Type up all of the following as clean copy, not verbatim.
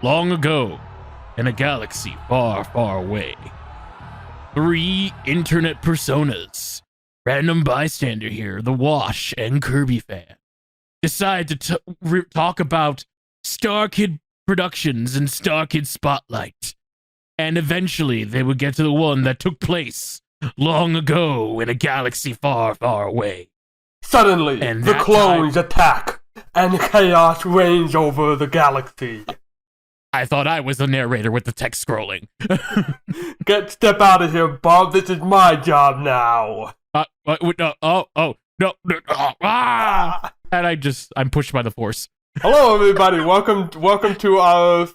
long ago, in a galaxy far, far away, 3 internet personas, Random Bystander Here, The Wash, and KirbyFan, decide to talk about StarKid Productions and StarKid Spotlight. And eventually they would get to the one that took place long ago in a galaxy far, far away. Suddenly, the clones attack, and chaos reigns over the galaxy. I thought I was the narrator with the text scrolling. Step out of here, Bob. This is my job now. No. And I'm pushed by the Force. Hello, everybody. Welcome to our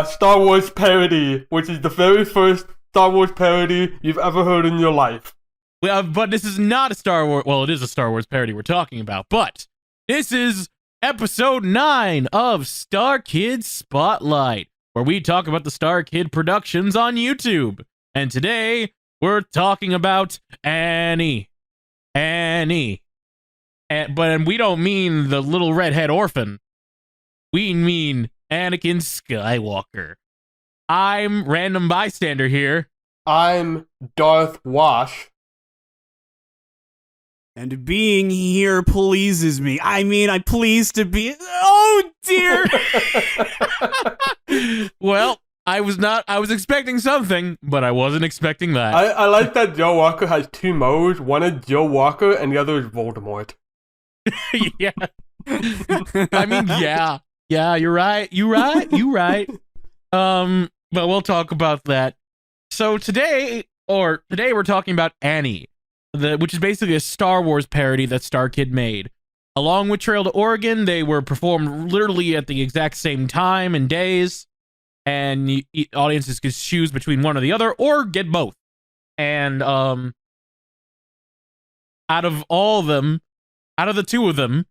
Star Wars parody, which is the very first Star Wars parody you've ever heard in your life. But this is not a Star Wars. Well, it is a Star Wars parody we're talking about, but this is episode 9 of StarKid Spotlight, where we talk about the StarKid productions on YouTube. And today we're talking about Annie. But we don't mean the little redhead orphan. We mean Anakin Skywalker. I'm Random Bystander here. I'm Darth Wash. And being here pleases me. I mean, I'm pleased to be... Oh, dear! Well, I was expecting something, but I wasn't expecting that. I like that Joe Walker has 2 modes. One is Joe Walker, and the other is Voldemort. Yeah. I mean, yeah. Yeah, you're right. But we'll talk about that. So today we're talking about Annie, which is basically a Star Wars parody that StarKid made. Along with Trail to Oregon, they were performed literally at the exact same time and days, and audiences could choose between one or the other, or get both. And out of the 2 of them,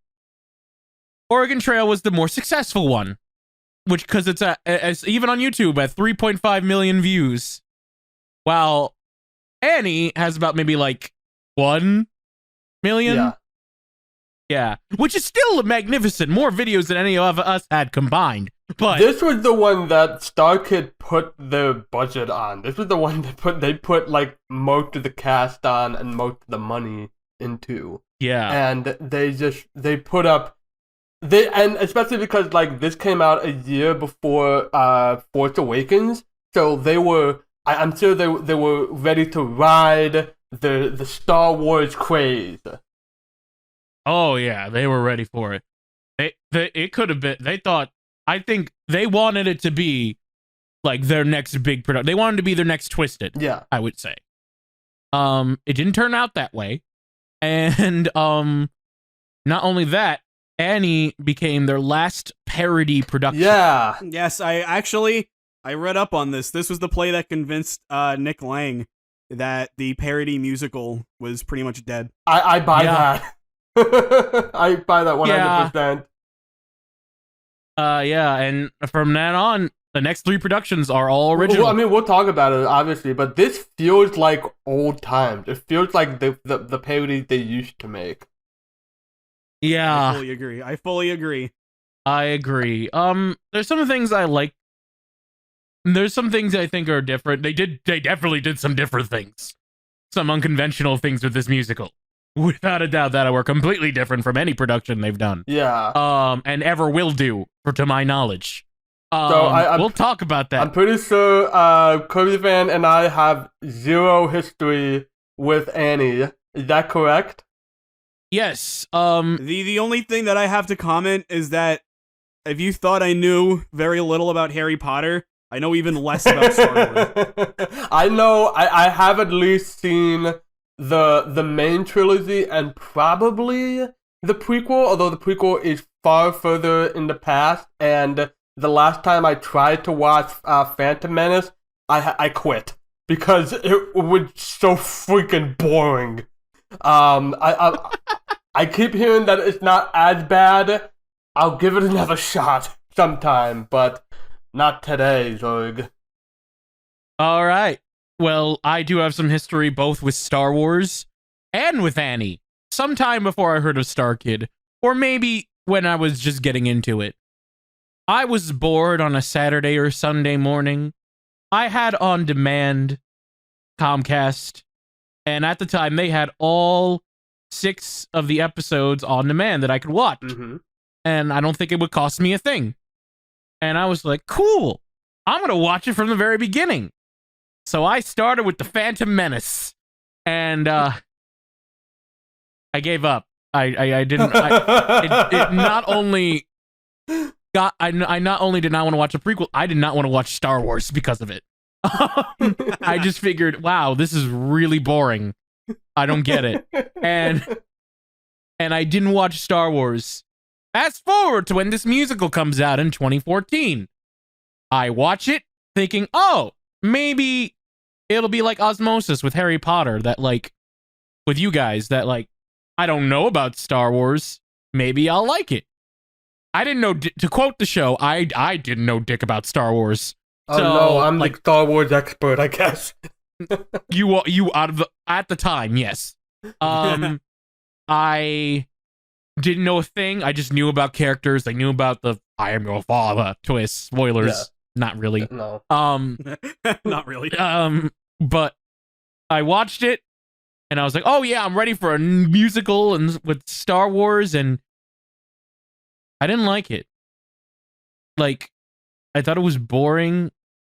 Oregon Trail was the more successful one, which because it's even on YouTube at 3.5 million views, while Annie has about maybe like 1 million. Yeah, which is still magnificent. More videos than any of us had combined. But this was the one that StarKid put their budget on. This was the one they put like most of the cast on and most of the money into. Yeah, and they put up. And especially because like this came out a year before Force Awakens, so I'm sure they were ready to ride the Star Wars craze. Oh yeah, they were ready for it. It could have been. I think they wanted it to be like their next big production. They wanted to be their next Twisted. Yeah, I would say. It didn't turn out that way, and not only that, Annie became their last parody production. Yeah. Yes, I read up on this. This was the play that convinced Nick Lang that the parody musical was pretty much dead. I buy that. I buy that 100%. Yeah, and from that on, the next 3 productions are all original. Well, I mean, we'll talk about it, obviously, but this feels like old times. It feels like the parodies they used to make. Yeah. I fully agree. I agree. There's some things I like. There's some things I think are different. They definitely did some different things. Some unconventional things with this musical. Without a doubt that were completely different from any production they've done. Yeah. And ever will do, to my knowledge. So we'll talk about that. I'm pretty sure KirbyFan and I have 0 history with Annie. Is that correct? Yes. The only thing that I have to comment is that if you thought I knew very little about Harry Potter, I know even less about Star Wars. I know. I have at least seen the main trilogy and probably the prequel, although the prequel is far further in the past. And the last time I tried to watch Phantom Menace, I quit because it was so freaking boring. I keep hearing that it's not as bad. I'll give it another shot sometime, but not today, Zerg. All right. Well, I do have some history both with Star Wars and with Annie. Sometime before I heard of StarKid, or maybe when I was just getting into it. I was bored on a Saturday or Sunday morning. I had on demand Comcast, and at the time they had all 6 of the episodes on demand that I could watch. Mm-hmm. And I don't think it would cost me a thing. And I was like, cool, I'm going to watch it from the very beginning. So I started with The Phantom Menace, and I gave up. I didn't. It not only got. I not only did not want to watch a prequel, I did not want to watch Star Wars because of it. I just figured, wow, this is really boring. I don't get it, and I didn't watch Star Wars. Fast forward to when this musical comes out in 2014. I watch it thinking, oh, maybe it'll be like Osmosis with Harry Potter, that like with you guys, that like I don't know about Star Wars. Maybe I'll like it. I didn't know, to quote the show, I didn't know dick about Star Wars. Oh So, no, I'm like, the Star Wars expert, I guess. you out of the, at the time, yes. I didn't know a thing. I just knew about characters. I knew about the I am your father twist. Spoilers. Yeah. Not really. No. Not really. But I watched it and I was like, oh yeah, I'm ready for a musical and with Star Wars, and I didn't like it. Like, I thought it was boring.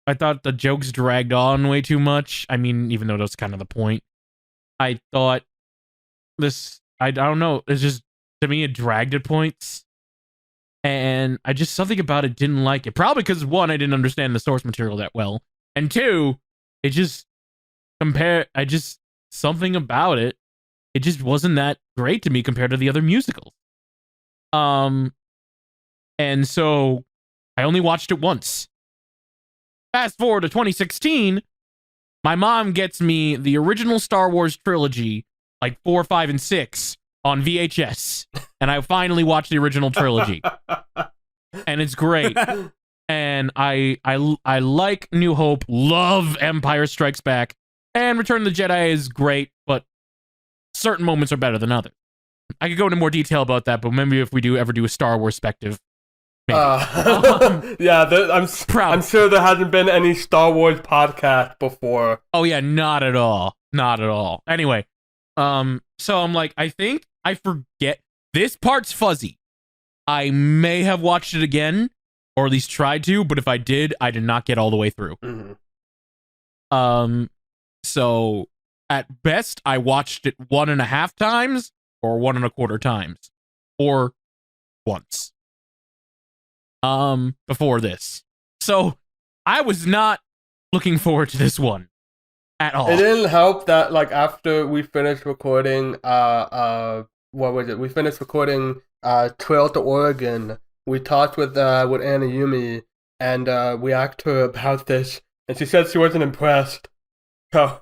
I thought the jokes dragged on way too much. I mean, even though that's kind of the point. I thought this, I don't know, it's just, to me, it dragged at points. And I just, something about it didn't like it. Probably because, 1, I didn't understand the source material that well. And 2, it just, something about it, it just wasn't that great to me compared to the other musicals. And so, I only watched it once. Fast forward to 2016, my mom gets me the original Star Wars trilogy, like 4, 5, and 6, on VHS, and I finally watched the original trilogy, and it's great. And I like New Hope, love Empire Strikes Back, and Return of the Jedi is great, but certain moments are better than others. I could go into more detail about that, but maybe if we ever do a Star Wars spective. Yeah, I'm sure there hasn't been any Star Wars podcast before. Oh yeah, not at all. Anyway, so I'm like, I think I forget. This part's fuzzy. I may have watched it again, or at least tried to, but if I did not get all the way through. Mm-hmm. So at best, I watched it 1.5 times, or 1.25 times, or once. Before this. So I was not looking forward to this one at all. It didn't help that, like, after we finished recording, what was it? We finished recording, Trail to Oregon. We talked with Anna Yumi, and we asked her about this, and she said she wasn't impressed. So.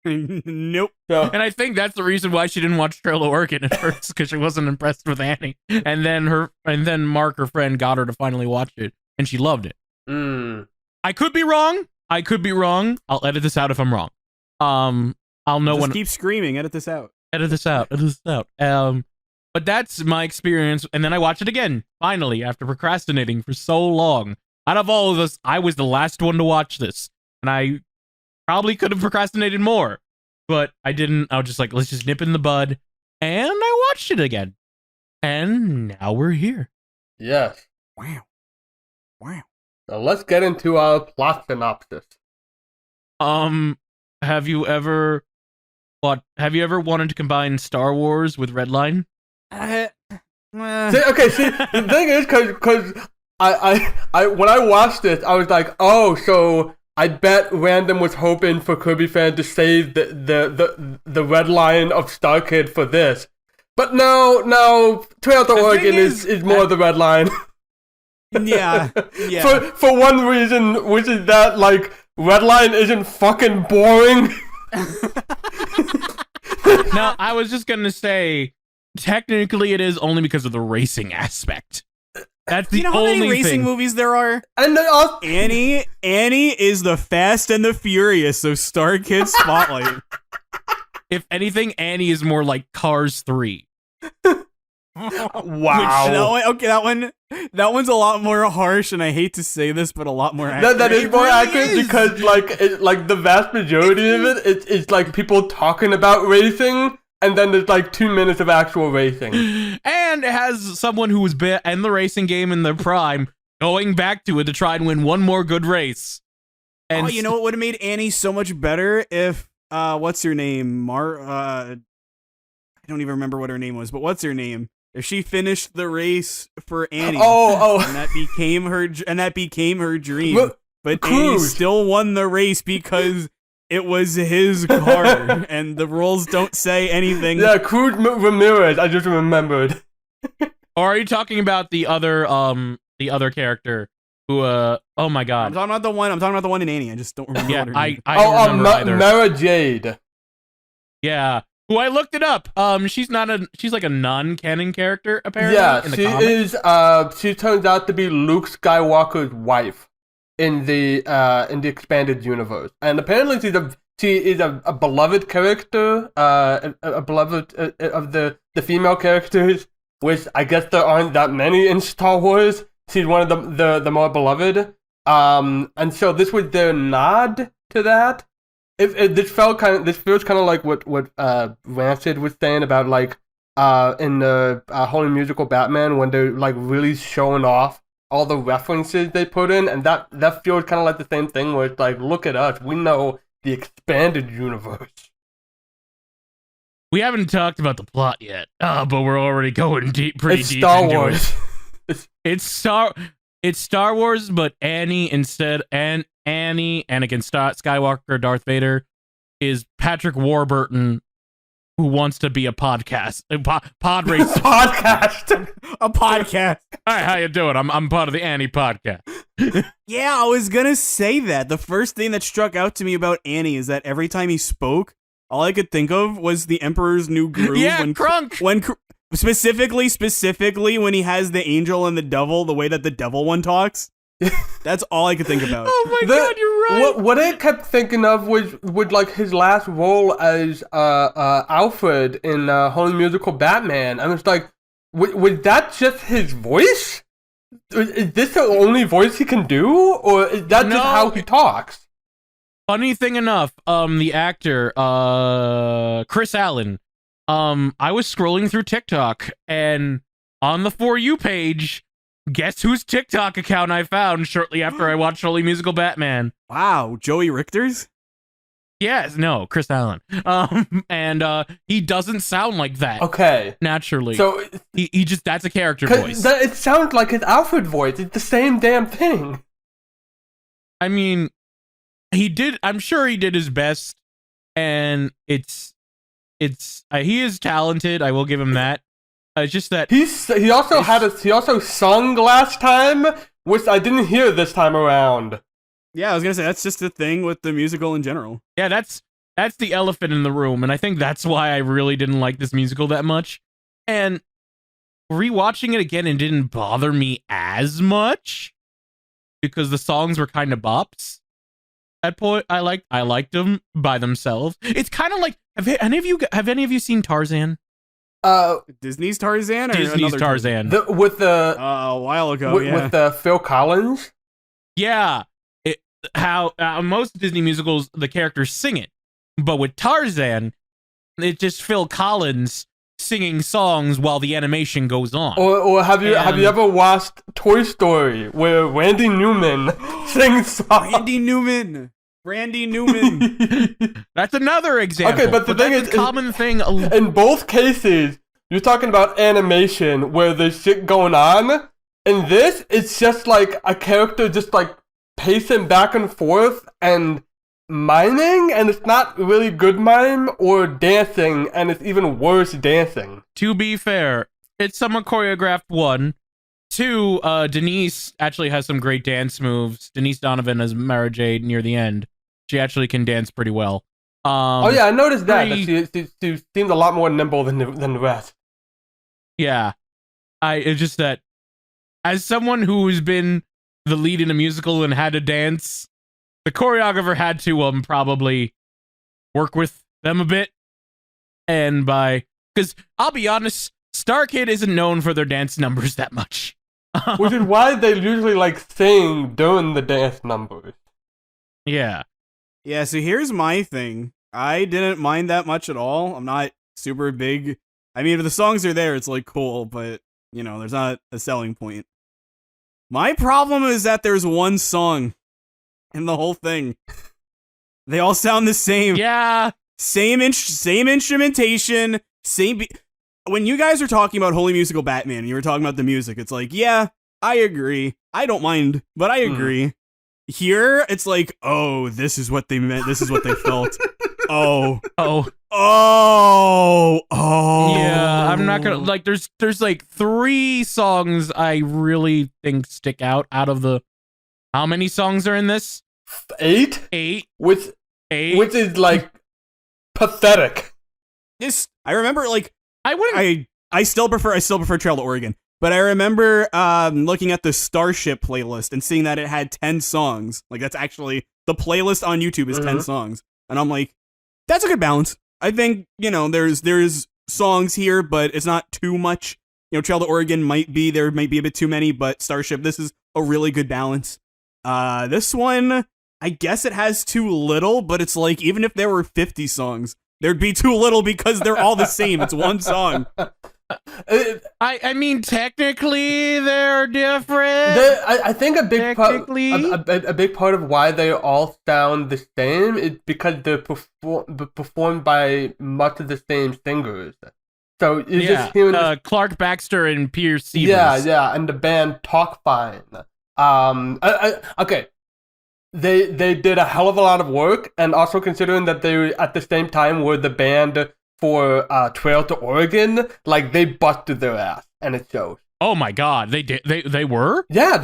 Nope. So. And I think that's the reason why she didn't watch Trail to Oregon at first, because she wasn't impressed with Annie. And then Mark, her friend, got her to finally watch it, and she loved it. I could be wrong. I'll edit this out if I'm wrong. I'll know when. Just keep screaming. Edit this out. But that's my experience. And then I watched it again, finally, after procrastinating for so long. Out of all of us, I was the last one to watch this, and I probably could have procrastinated more, but I didn't. I was just like, let's just nip in the bud. And I watched it again. And now we're here. Yes. Wow. Now let's get into our plot synopsis. Have you ever wanted to combine Star Wars with Redline? See, the thing is, because I when I watched this, I was like, oh, so I bet Random was hoping for KirbyFan to save the red line of StarKid for this. But no, Trail to Oregon is more the red line. Yeah. For one reason, which is that, like, red line isn't fucking boring. Now, I was just gonna say, technically it is only because of the racing aspect. That's the you know how only many racing thing. movies there are? And they all... Annie is the Fast and the Furious of StarKid Spotlight. If anything, Annie is more like Cars 3. Wow. That one's a lot more harsh, and I hate to say this, but a lot more accurate. That is It more really accurate is. because like the vast majority of it's like people talking about racing, and then there's like 2 minutes of actual racing. And it has someone who was in the racing game in their prime going back to it to try and win one more good race. And you know what would have made Annie so much better if what's her name? I don't even remember what her name was, but what's her name? If she finished the race for Annie, and that became her dream, but Annie still won the race because it was his car, and the rules don't say anything. Yeah, Cruz Ramirez. I just remembered. Or are you talking about the other character who? Oh my God! I'm talking about the one in Annie. I just don't remember. Yeah, what her name. I don't remember either. Mara Jade. Yeah, who I looked it up. She's like a non-canon character apparently. Yeah, in the she comics. is. She turns out to be Luke Skywalker's wife in the expanded universe, and apparently she is a beloved character, a beloved of the female characters, which I guess there aren't that many in Star Wars. She's one of the more beloved. And so this was their nod to that. This feels kind of like what Rancid was saying about like in the Holy Musical Batman when they're like really showing off all the references they put in, and that feels kind of like the same thing where it's like, look at us, we know the expanded universe. We haven't talked about the plot yet, but we're already going pretty deep Star into Wars. It's Star Wars, but Annie instead, and Annie, Anakin Skywalker, Darth Vader, is Patrick Warburton, who wants to be a podcast, pod racer. Podcast. A podcast. Hi, how you doing? I'm part of the Annie podcast. Yeah, I was gonna say that. The first thing that struck out to me about Annie is that every time he spoke, all I could think of was the Emperor's New Groove. Yeah, Crunk. Specifically when he has the angel and the devil, the way that the devil one talks. That's all I could think about. Oh my God, you're right. What I kept thinking of was like his last role as Alfred in Holy Musical Batman. I was like, was that just his voice? Is this the only voice he can do, or is that just how he talks? Funny thing enough, the actor, Chris Allen, I was scrolling through TikTok, and on the For You page, guess whose TikTok account I found shortly after I watched Holy Musical Batman? Wow, Joey Richter's? Yes, no, Chris Allen. And he doesn't sound like that. Okay. Naturally. So he just, that's a character voice. It sounds like his Alfred voice. It's the same damn thing. I mean, I'm sure he did his best, and he is talented. I will give him that. It's just that he also sung last time, which I didn't hear this time around. Yeah, I was gonna say that's just the thing with the musical in general. Yeah, that's the elephant in the room, and I think that's why I really didn't like this musical that much. And rewatching it again, it didn't bother me as much because the songs were kind of bops. At point, I liked them by themselves. It's kind of like have any of you seen Tarzan? Disney's Tarzan or Disney's Tarzan? With the a while ago, with Phil Collins. Yeah, how most Disney musicals the characters sing it, but with Tarzan, it's just Phil Collins singing songs while the animation goes on. Or have you ever watched Toy Story where Randy Newman sings songs? Randy Newman. That's another example. Okay, but the thing is, a common thing. In both cases, you're talking about animation where there's shit going on. In this, it's just like a character just like pacing back and forth and miming, and it's not really good mime, or dancing, and it's even worse dancing. To be fair, it's somewhat choreographed, one. Two, Denise actually has some great dance moves. Denise Donovan as Mara Jade near the end. She actually can dance pretty well. Oh yeah, I noticed that. She seemed a lot more nimble than the rest. Yeah. It's just that, as someone who's been the lead in a musical and had to dance, the choreographer had to probably work with them a bit. And because I'll be honest, StarKid isn't known for their dance numbers that much. Which is why they usually like sing during the dance numbers. Yeah. Yeah, so here's my thing. I didn't mind that much at all. I'm not super big. I mean, if the songs are there, it's like cool, but you know, there's not a selling point. My problem is that there's one song in the whole thing. They all sound the same. Yeah. Same instrumentation, when you guys are talking about Holy Musical Batman and you were talking about the music, it's like, yeah, I agree. I don't mind, but I agree. Here, it's like, oh, this is what they meant. This is what they felt. Oh. Yeah, I'm not gonna, like, there's like 3 songs I really think stick out of the, how many songs are in this? 8? 8. Which is, like, pathetic. I remember, like, I still prefer Trail to Oregon, but I remember looking at the Starship playlist and seeing that it had 10 songs. Like, that's actually, the playlist on YouTube is 10 songs. And I'm like, that's a good balance. I think, you know, there's songs here, but it's not too much. You know, Trail to Oregon might be a bit too many, but Starship, this is a really good balance. This one, I guess it has too little, but it's like, even if there were 50 songs, there'd be too little because they're all the same. It's one song. I mean, technically they're different. I think a big part of why they all sound the same is because they're performed by much of the same singers. So you're just hearing Clark Baxter and Peter Sievers. Yeah, and the band Talk Fine. Okay. They did a hell of a lot of work, and also considering that they at the same time were the band for Trail to Oregon, like they busted their ass, and it shows. Oh my god, they did. They were? Yeah,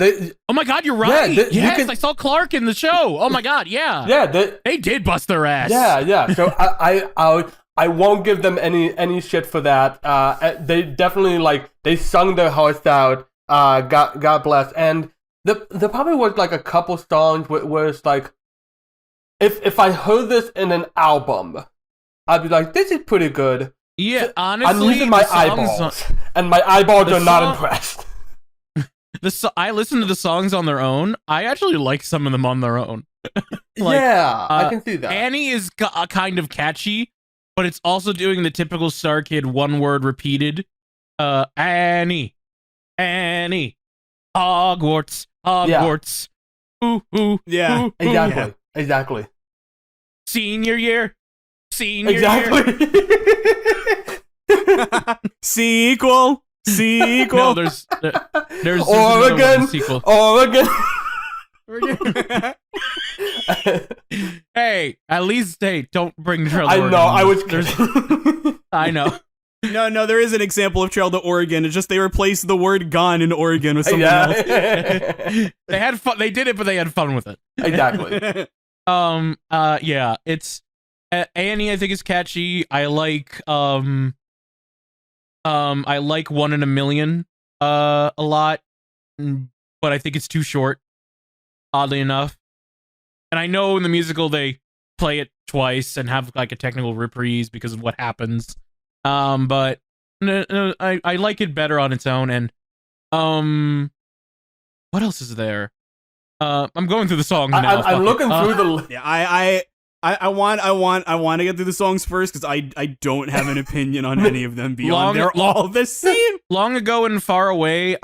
oh my god, you're right. Yeah, yes, I saw Clark in the show. Oh my god, yeah. Yeah, they did bust their ass. Yeah. So I won't give them any shit for that. They definitely they sung their hearts out. God bless. And there probably was like a couple songs where it's like, if I heard this in an album, I'd be like, this is pretty good. Yeah, honestly, I'm using my eyeballs, and my eyeballs are not impressed. I listen to the songs on their own. I actually like some of them on their own. I can see that. Annie is kind of catchy, but it's also doing the typical StarKid one word repeated. Annie, Hogwarts. Yeah. Ooh. Yeah. Exactly. Senior year. Exactly. Sequel. No, there's Oregon. Sequel. Oregon. Hey, at least don't bring Trail to I Oregon. know. I was kidding. I know. No, there is an example of Trail to Oregon. It's just they replaced the word "gone" in Oregon with something else. They had fun. They did it, but they had fun with it. Exactly. Yeah. It's Annie. I think is catchy. I like One in a Million a lot, but I think it's too short. Oddly enough, and I know in the musical they play it twice and have like a technical reprise because of what happens. But no, I like it better on its own. And what else is there? I'm going through the songs now. I'm looking through the. Yeah, I want to get through the songs first because I don't have an opinion on any of them beyond they're all the same. Long ago and far away.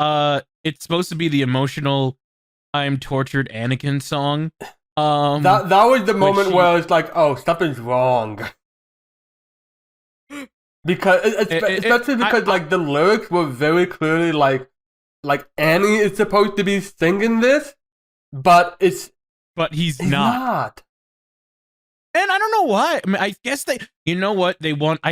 It's supposed to be the emotional "I'm tortured Anakin" song. That was the moment where it's like, oh, something's wrong. Because especially because the lyrics were very clearly like Annie is supposed to be singing this, but he's not. And I don't know why. I mean, I guess I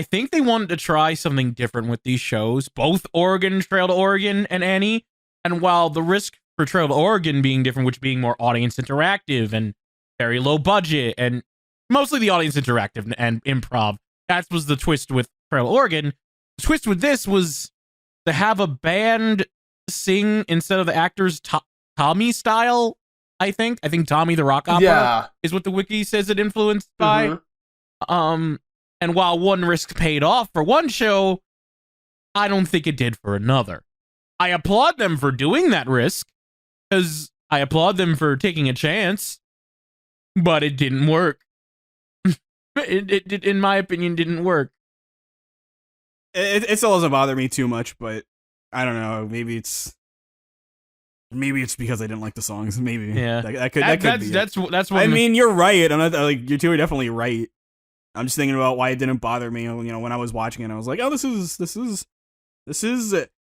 think they wanted to try something different with these shows, both Oregon, Trail to Oregon, and Annie. And while the risk for Trail to Oregon being different, which being more audience interactive and very low budget, and mostly the audience interactive and improv, that was the twist with Trail to Oregon. The twist with this was to have a band sing instead of the actors Tommy style. I think Tommy the Rock Opera is what the wiki says it influenced by. And while one risk paid off for one show, I don't think it did for another. I applaud them for doing that risk, because I applaud them for taking a chance, but it didn't work. it in my opinion, didn't work. It still doesn't bother me too much, but I don't know. Maybe it's because I didn't like the songs. Maybe. Yeah. That could be. That's what I mean, you're right. I'm not like, you two are definitely right. I'm just thinking about why it didn't bother me. You know, when I was watching it, I was like, oh, this is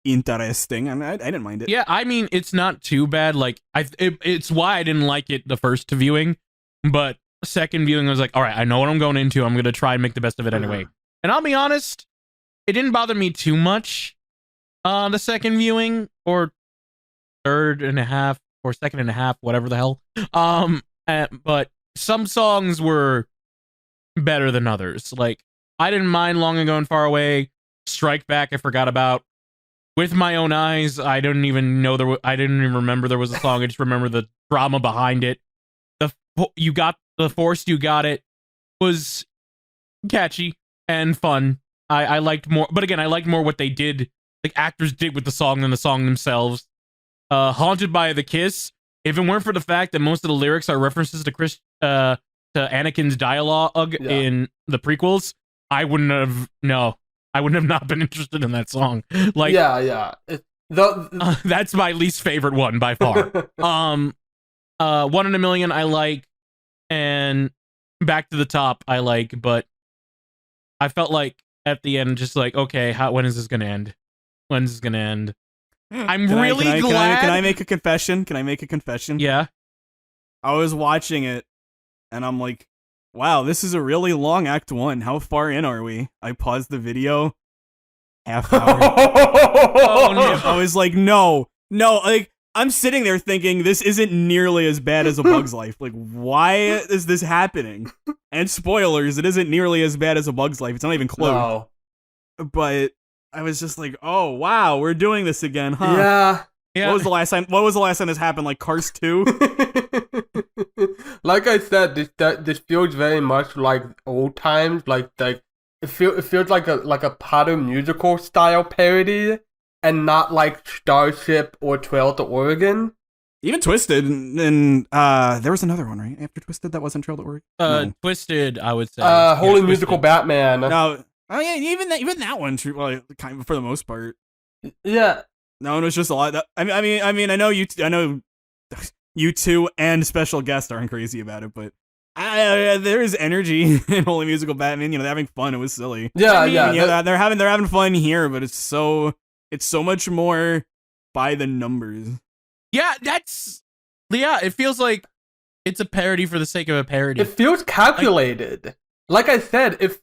interesting. I mean, I didn't mind it. Yeah, I mean, it's not too bad. Like, it's why I didn't like it the first viewing, but second viewing I was like, all right, I know what I'm going into. I'm gonna try and make the best of it anyway. And I'll be honest, it didn't bother me too much. The second viewing or third and a half or second and a half, whatever the hell. But some songs were better than others. Like, I didn't mind Long Ago and Far Away. Strike Back, I forgot about. With My Own Eyes, I didn't even know I didn't even remember there was a song. I just remember the drama behind it. The Forced You Got It was catchy and fun. I liked more, but again, I liked more what they did, like actors did with the song than the song themselves. Haunted by the Kiss. If it weren't for the fact that most of the lyrics are references to Anakin's dialogue in the prequels, I wouldn't have not been interested in that song. Like, that's my least favorite one by far. 1 in a Million I like, and Back to the Top I like, but I felt like at the end, just like, okay, when is this gonna end? When's this gonna end? I'm really glad. Can I make a confession? Can I make a confession? Yeah. I was watching it, and I'm like, wow, this is a really long Act 1. How far in are we? I paused the video. Half hour. Oh, no. I was like, no. Like, I'm sitting there thinking this isn't nearly as bad as A Bug's Life. Like, why is this happening? And spoilers, it isn't nearly as bad as A Bug's Life. It's not even close. No. But I was just like, oh wow, we're doing this again, huh? Yeah. What was the last time this happened? Like Cars 2? Like I said, this feels very much like old times. Like it feels like a Potter musical style parody, and not like Starship or Trail to Oregon. Even Twisted, and there was another one, right? After Twisted, that wasn't Trail to Oregon. No. Twisted, I would say. Holy Musical Batman. No. Oh yeah, even that one, well, kind of for the most part. Yeah. No, it was just a lot. I mean, I know you two and special guest aren't crazy about it, but there is energy in Holy Musical Batman. You know, they're having fun. It was silly. Yeah. They're having fun here, but it's so much more by the numbers. Yeah, it feels like it's a parody for the sake of a parody. It feels calculated. Like I said, if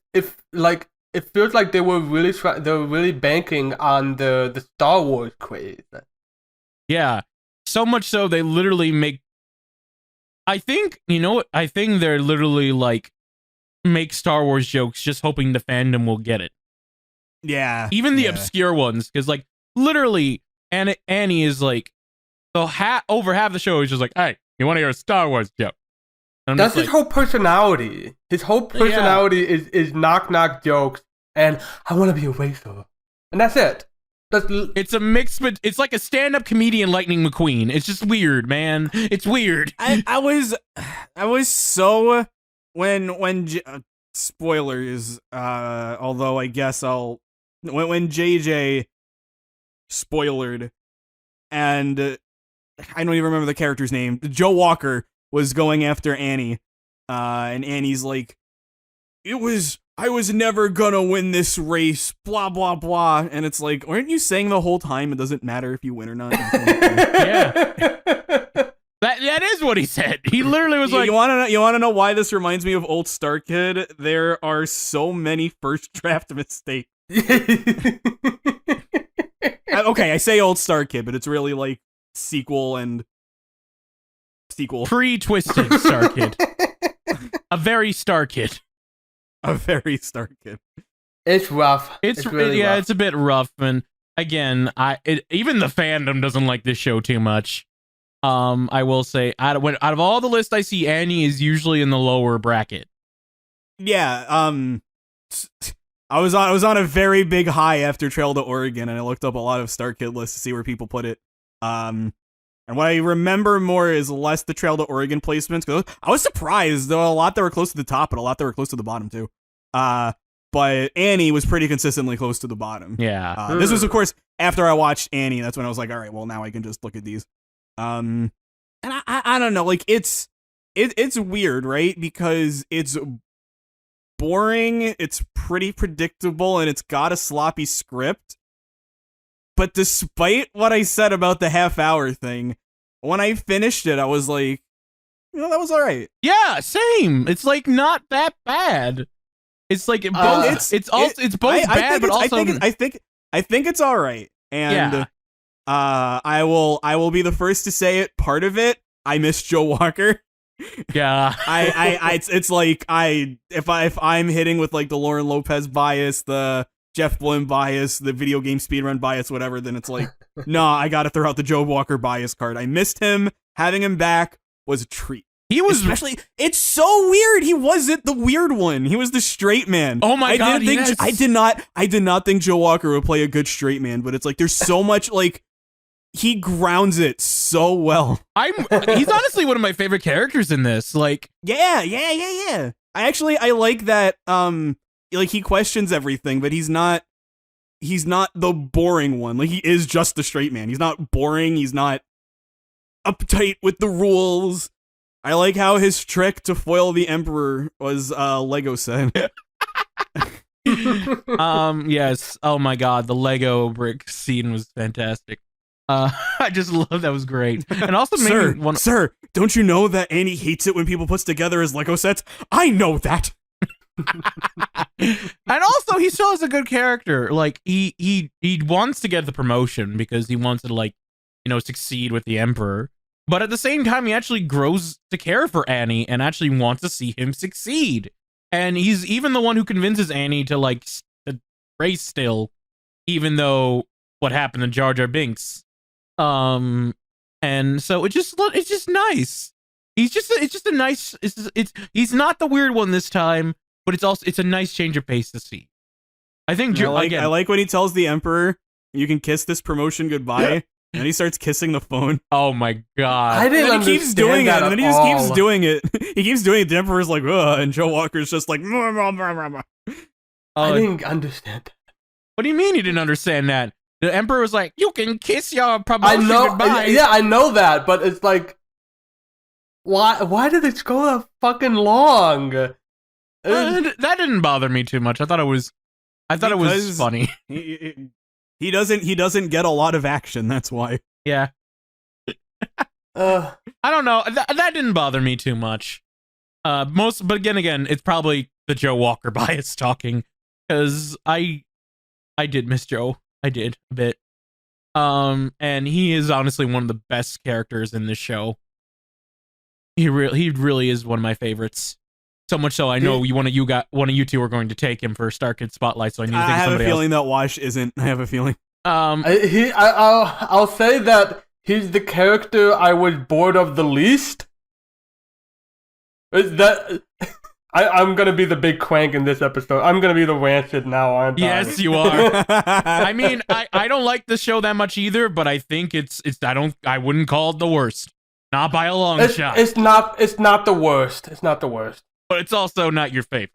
it feels like they were really banking on the Star Wars craze. Yeah, so much so they literally make. I think they're literally like make Star Wars jokes just hoping the fandom will get it. Yeah, even the obscure ones, because like literally, Annie is like, over half the show is just like, hey, you want to hear a Star Wars joke? That's his whole personality. His whole personality is knock jokes, and I want to be a racer, and that's it. It's a mix, but it's like a stand-up comedian, Lightning McQueen. It's just weird, man. It's weird. I was so when spoilers. Although I guess when JJ spoilered, and I don't even remember the character's name. Joe Walker was going after Annie, and Annie's like, I was never gonna win this race, blah, blah, blah. And it's like, aren't you saying the whole time it doesn't matter if you win or not? Yeah. That is what he said. He literally was like, you wanna know why this reminds me of old StarKid? There are so many first draft mistakes. Okay, I say old StarKid, but it's really like sequel. Pre-twisted StarKid. A very StarKid. A very StarKid. It's rough. It's really rough. It's a bit rough, and again, even the fandom doesn't like this show too much. I will say, out of all the lists I see, Annie is usually in the lower bracket. Yeah. I was on a very big high after Trail to Oregon, and I looked up a lot of StarKid lists to see where people put it. And what I remember more is less the Trail to Oregon placements. Cause I was surprised, though, a lot that were close to the top, and a lot that were close to the bottom too. But Annie was pretty consistently close to the bottom. Yeah. This was, of course, after I watched Annie. That's when I was like, all right, well, now I can just look at these. And I don't know, like it's weird, right? Because it's boring, it's pretty predictable, and it's got a sloppy script. But despite what I said about the half-hour thing, when I finished it, I was like, that was all right. Yeah, same. It's like not that bad. It's like it's both bad, but also I think it's all right. And yeah. I will be the first to say it. Part of it, I miss Joe Walker. Yeah. It's like if I'm hitting with like the Lauren Lopez bias, the Jeff Blim bias, the video game speedrun bias, whatever, then it's like, nah, I gotta throw out the Joe Walker bias card. I missed him. Having him back was a treat. He was especially. It's so weird. He wasn't the weird one. He was the straight man. Oh my god! Yes. I did not think Joe Walker would play a good straight man. But it's like there's so much like he grounds it so well. He's honestly one of my favorite characters in this. Like yeah. I like that. Like he questions everything, but he's not the boring one. Like he is just the straight man. He's not boring. He's not uptight with the rules. I like how his trick to foil the Emperor was Lego set. Yes. Oh my god, the Lego brick scene was fantastic. I just love that was great. And also Sir, don't you know that Annie hates it when people put together his Lego sets? I know that. And also he still has a good character. Like he wants to get the promotion because he wants to, like, you know, succeed with the Emperor. But at the same time, he actually grows to care for Annie and actually wants to see him succeed. And he's even the one who convinces Annie to, like, to race still, even though what happened to Jar Jar Binks. And so it's just nice. He's not the weird one this time, but it's a nice change of pace to see. I think I like when he tells the Emperor, "You can kiss this promotion goodbye." And then he starts kissing the phone. Oh my god! I didn't understand keeps doing that it, and then he just keeps doing it. He keeps doing it. The Emperor's like, ugh, and Joe Walker's just like, I didn't understand that. What do you mean you didn't understand that? The Emperor was like, "You can kiss your promotion goodbye." Yeah, I know that, but it's like, why did it go that fucking long? That didn't bother me too much. I thought it was funny. He doesn't get a lot of action. That's why. Yeah. I don't know. That didn't bother me too much. But again, it's probably the Joe Walker bias talking, because I did miss Joe. I did a bit. And he is honestly one of the best characters in this show. He really is one of my favorites. So much so, I know one of you two are going to take him for StarKid Spotlight. So I need to think of somebody else. I have a feeling that Wash isn't. I have a feeling. I'll say that he's the character I was bored of the least. I'm gonna be the big crank in this episode. I'm gonna be the rancid now, aren't I? Yes, you are. I mean, I don't like the show that much either, but I think I wouldn't call it the worst. Not by a long shot. It's not the worst. It's not the worst. But it's also not your favorite.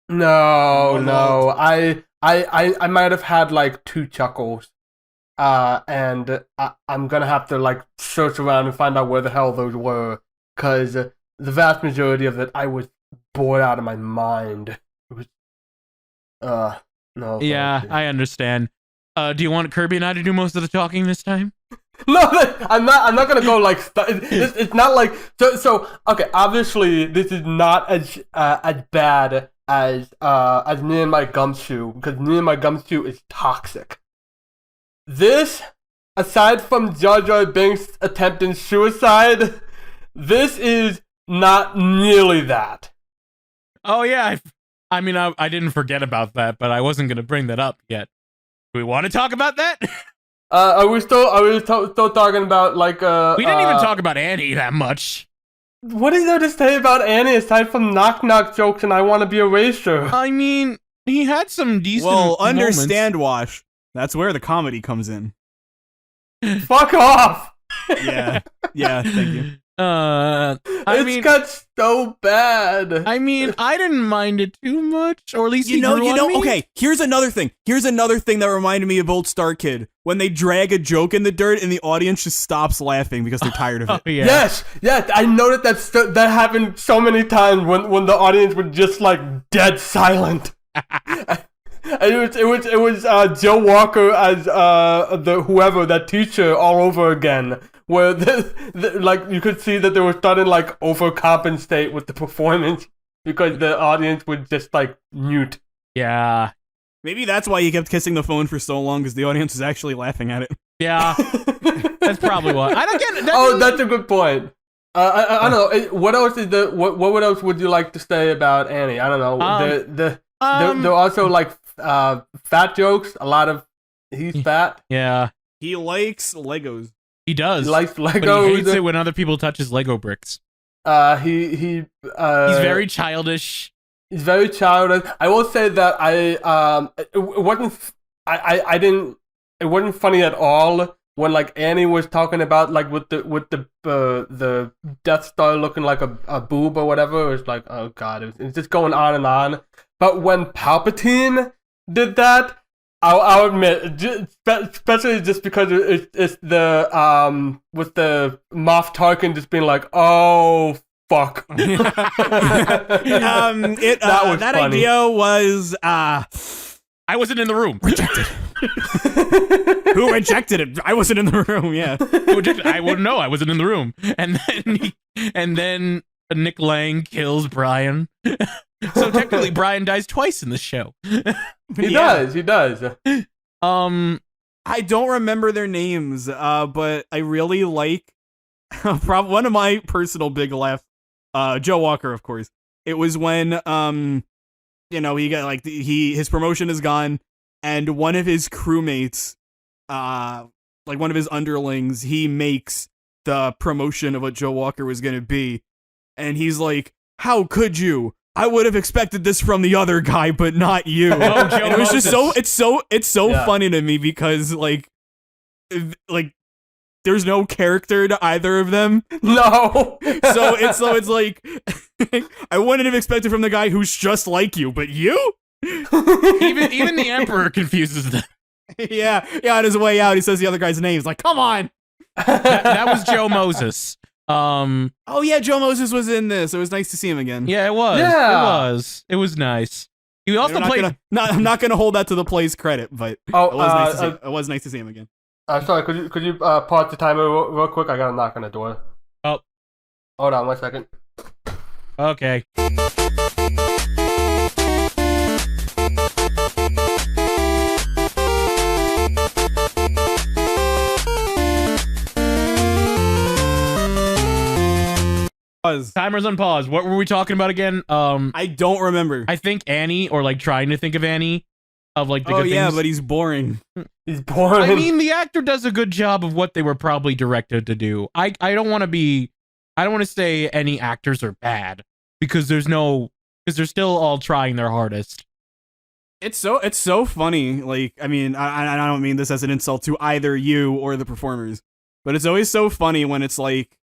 No. I might have had like 2 chuckles. And I'm gonna have to like search around and find out where the hell those were. Cause the vast majority of it, I was bored out of my mind. It was, no. Yeah, I understand. Do you want Kirby and I to do most of the talking this time? No, I'm not gonna go like. It's not like so. Okay, obviously this is not as bad as me and my gumshoe, because me and my gumshoe is toxic. This, aside from Jar Jar Binks attempting suicide, this is not nearly that. Oh yeah, I mean I didn't forget about that, but I wasn't gonna bring that up yet. Do we want to talk about that? Are we still talking about like we didn't even talk about Annie that much. What is there to say about Annie aside from knock knock jokes and I want to be a racer? I mean, He had some decent. Well, moments. understand, Wash. That's where the comedy comes in. Fuck off. Yeah. Thank you. It's got so bad. I mean, I didn't mind it too much, or at least grew on me. Okay, here's another thing that reminded me of old StarKid. When they drag a joke in the dirt and the audience just stops laughing because they're tired of it. Yeah. Yes, I noticed that happened so many times when the audience was just like dead silent. It was Joe Walker as that teacher all over again, where like you could see that they were starting like overcompensate with the performance because the audience was just like mute. Yeah. Maybe that's why he kept kissing the phone for so long, because the audience was actually laughing at it. Yeah. That's probably why. I don't get it. That's a good point. I don't know. What else is what else would you like to say about Annie? I don't know. There are also like fat jokes. A lot of he's fat. Yeah. He likes Legos. He does. He likes Legos. But he hates it when other people touch his Lego bricks. He's very childish. He's very childish. I will say that it wasn't funny at all when like Annie was talking about like with the Death Star looking like a boob or whatever. It was like, oh god, it's just going on and on. But when Palpatine did that, I'll admit, especially just because it's the with the Moff Tarkin just being like, oh fuck. That idea was I wasn't in the room. Rejected. Who rejected it? I wasn't in the room. Yeah. I wouldn't know. I wasn't in the room. And then Nick Lang kills Brian. So technically, Brian dies twice in this show. He does. I don't remember their names, but I really like one of my personal big laughs. Joe Walker, of course. It was when he got like his promotion is gone, and one of his crewmates, like one of his underlings, he makes the promotion of what Joe Walker was gonna be, and he's like, "How could you? I would have expected this from the other guy, but not you." Oh, Joe and it was Moses. just it's so funny to me because like there's no character to either of them. No. so it's like I wouldn't have expected from the guy who's just like you, but you? Even the Emperor confuses them. Yeah, on his way out, he says the other guy's name. He's like, come on. That was Joe Moses. Oh yeah, Joe Moses was in this. It was nice to see him again. Yeah, it was. Yeah. It was nice. He also played. I'm not gonna hold that to the play's credit, but it was nice to see him again. Sorry, could you pause the timer real quick? I gotta knock on the door. Oh. Hold on 1 second. Okay. Pause. Timer's on pause. What were we talking about again? I don't remember. I think Annie, or like trying to think of Annie, of like the good things. But he's boring. He's boring. I mean, the actor does a good job of what they were probably directed to do. I don't want to say any actors are bad because they're still all trying their hardest. It's so funny. Like, I mean, I don't mean this as an insult to either you or the performers, but it's always so funny when it's like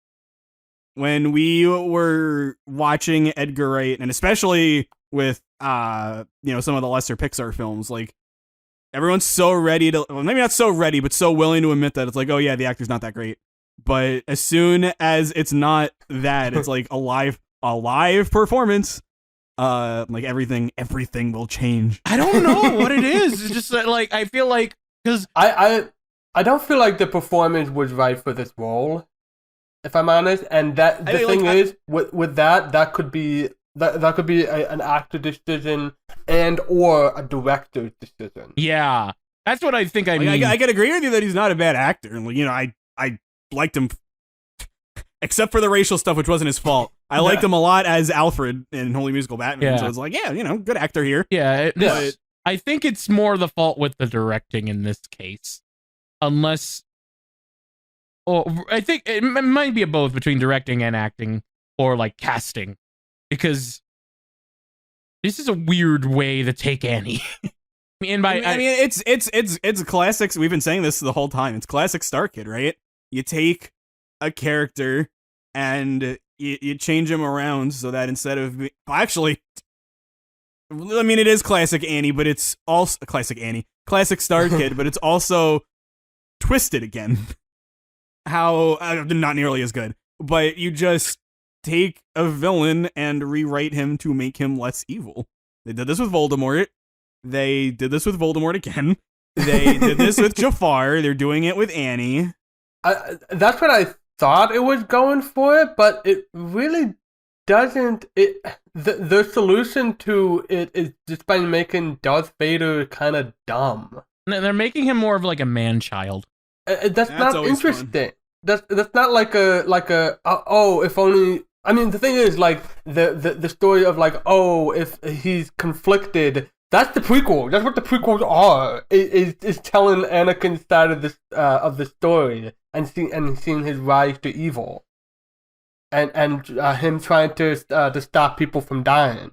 when we were watching Edgar Wright, and especially with some of the lesser Pixar films, like everyone's so ready to, well, maybe not so ready, but so willing to admit that it's like, oh yeah, the actor's not that great. But as soon as it's not that, it's like a live performance. Like everything will change. I don't know what it is. It's just that, like, I feel like, because I don't feel like the performance was right for this role, if I'm honest. And that the thing is, with that could be an actor decision and or a director's decision. Yeah, that's what I think. I mean, I can agree with you that he's not a bad actor. I liked him, except for the racial stuff, which wasn't his fault. I liked him a lot as Alfred in Holy Musical Batman. Yeah. So it's like, good actor here. Yeah, I think it's more the fault with the directing in this case, unless. Or I think it might be a both between directing and acting, or like casting, because This is a weird way to take Annie. And I mean, it's classics. We've been saying this the whole time. It's classic StarKid, right? You take a character and you change him around so that instead of actually, I mean, it is classic Annie, but it's also classic StarKid, but it's also twisted again. How not nearly as good, but you just take a villain and rewrite him to make him less evil. They did this with Voldemort. They did this with Voldemort again. They did this with Jafar. They're doing it with Annie. That's what I thought it was going for, but it really doesn't. The solution to it is just by making Darth Vader kind of dumb. They're making him more of like a man-child. That's not interesting. Fun. That's not like a if only. I mean, the thing is, like the story of like, oh, if he's conflicted. That's the prequel. That's what the prequels are. Is telling Anakin's side of the story and seeing his rise to evil, and him trying to stop people from dying.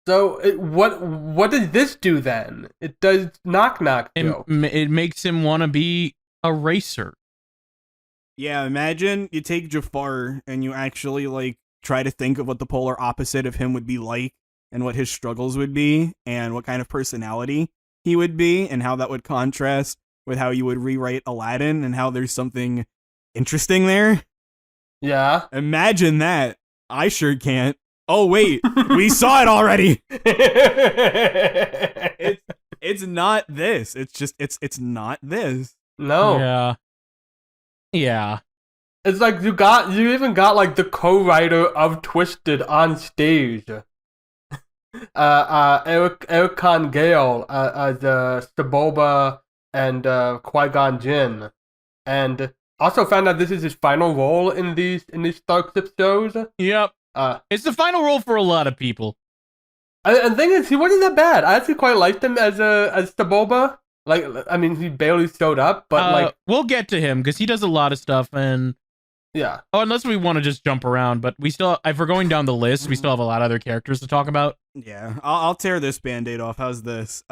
So what does this do then? It does knock jokes. It makes him want to be a racer. Yeah, imagine you take Jafar and you actually like try to think of what the polar opposite of him would be like. And what his struggles would be, and what kind of personality he would be, and how that would contrast with how you would rewrite Aladdin, and how there's something interesting there. Yeah. Imagine that. I sure can't. Oh, wait. We saw it already. It's not this. It's just, it's not this. No. Yeah. Yeah. It's like you even got like the co-writer of Twisted on stage. Eric Gale as Saboba and Qui-Gon Jinn, and also found out this is his final role in these Starship shows. Yep. It's the final role for a lot of people. And the thing is, he wasn't that bad. I actually quite liked him as Saboba. Like, I mean, he barely showed up, but like we'll get to him because he does a lot of stuff and. Yeah. Oh, unless we want to just jump around, but we still, if we're going down the list, we still have a lot of other characters to talk about. Yeah, I'll tear this Band-Aid off. How's this?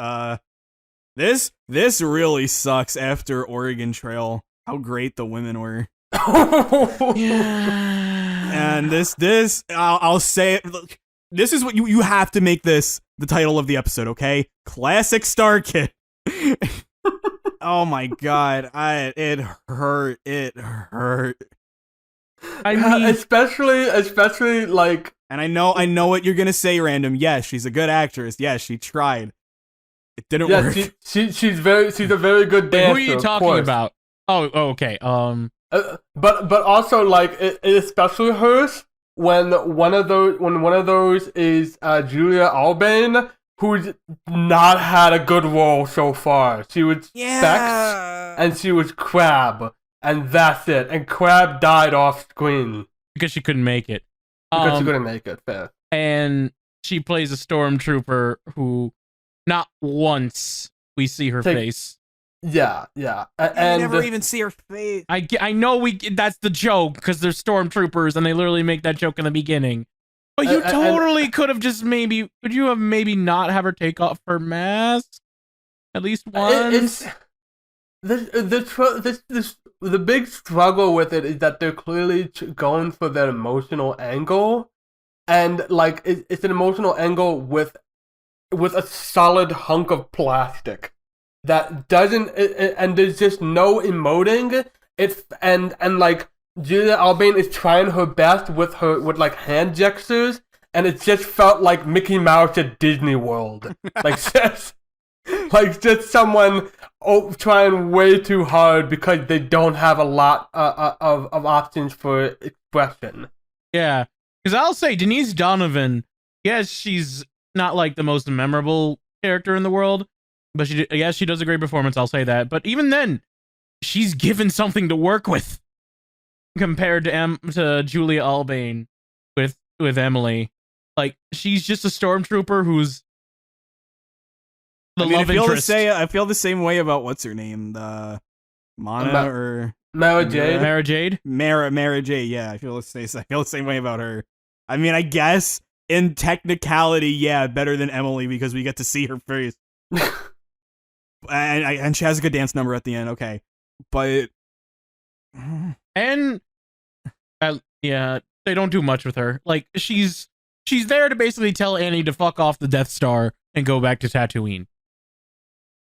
This really sucks after Oregon Trail. How great the women were. And this, I'll say it. Look, this is what you have to make this the title of the episode, okay? Classic StarKid. Oh my god, it hurt. It hurt. I mean, especially like, and I know what you're gonna say, Random. Yes, she's a good actress. Yes, she tried. It didn't work. She's a very good dancer. Who are you talking about? Oh, okay. But also like it especially hurts when one of those is Julia Albane, who's not had a good role so far. She was Specs and she was Crab. And that's it. And Crab died off screen. Because she couldn't make it. Because she couldn't make it, fair. And she plays a stormtrooper who, not once, we see her face. Yeah. And you never even see her face. I know that's the joke, because they're stormtroopers, and they literally make that joke in the beginning. But you totally could have just maybe, could you have maybe not have her take off her mask? At least once? The big struggle with it is that they're clearly going for that emotional angle, and like it's an emotional angle with a solid hunk of plastic that doesn't, and there's just no emoting. And like Julia Albane is trying her best with like hand gestures, and it just felt like Mickey Mouse at Disney World, like just someone trying way too hard because they don't have a lot of options for expression. Yeah, because I'll say Denise Donovan, yes, she's not like the most memorable character in the world, but she does a great performance, I'll say that. But even then, she's given something to work with compared to Julia Albane with Emily. Like, she's just a stormtrooper who's I feel the same way about what's her name, the or Mara Jade. Mara Jade. Mara Jade. Yeah, I feel the same way about her. I mean, I guess in technicality, yeah, better than Emily because we get to see her face. and she has a good dance number at the end, okay. But... And, yeah, they don't do much with her. Like, she's there to basically tell Annie to fuck off the Death Star and go back to Tatooine.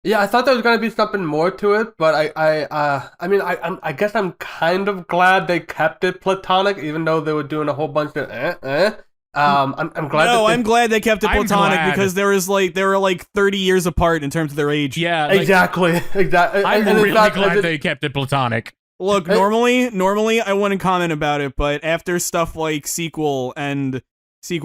Yeah, I thought there was gonna be something more to it, but I guess I'm kind of glad they kept it platonic, even though they were doing a whole bunch of I'm glad. No, I'm glad they kept it platonic because they were like 30 years apart in terms of their age. Yeah, like, exactly. I'm really glad they kept it platonic. Look, normally I wouldn't comment about it, but after stuff like sequel, and did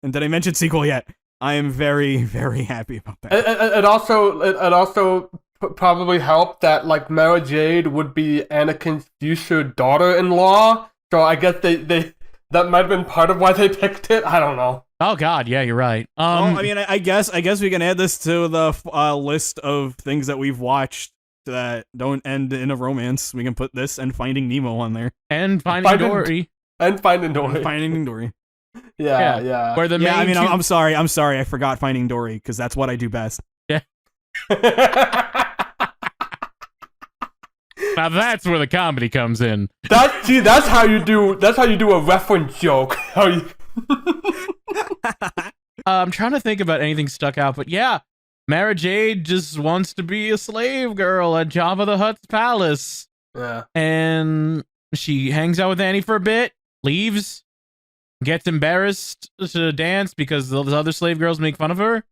I mention sequel yet? I am very, very happy about that. It also probably helped that like Mara Jade would be Anakin's future daughter-in-law. So I guess they that might have been part of why they picked it. I don't know. Oh God, yeah, you're right. Well, I mean, I guess we can add this to the list of things that we've watched that don't end in a romance. We can put this and Finding Nemo on there, and Finding Dory, and Finding Dory. Finding Dory. Yeah. Where the main I mean, I'm sorry, I forgot Finding Dory because that's what I do best. Yeah. Now that's where the comedy comes in. That's how you do a reference joke. I'm trying to think about anything stuck out, but yeah, Mara Jade just wants to be a slave girl at Jabba the Hutt's palace. Yeah. And she hangs out with Annie for a bit, leaves, gets embarrassed to dance because those other slave girls make fun of her,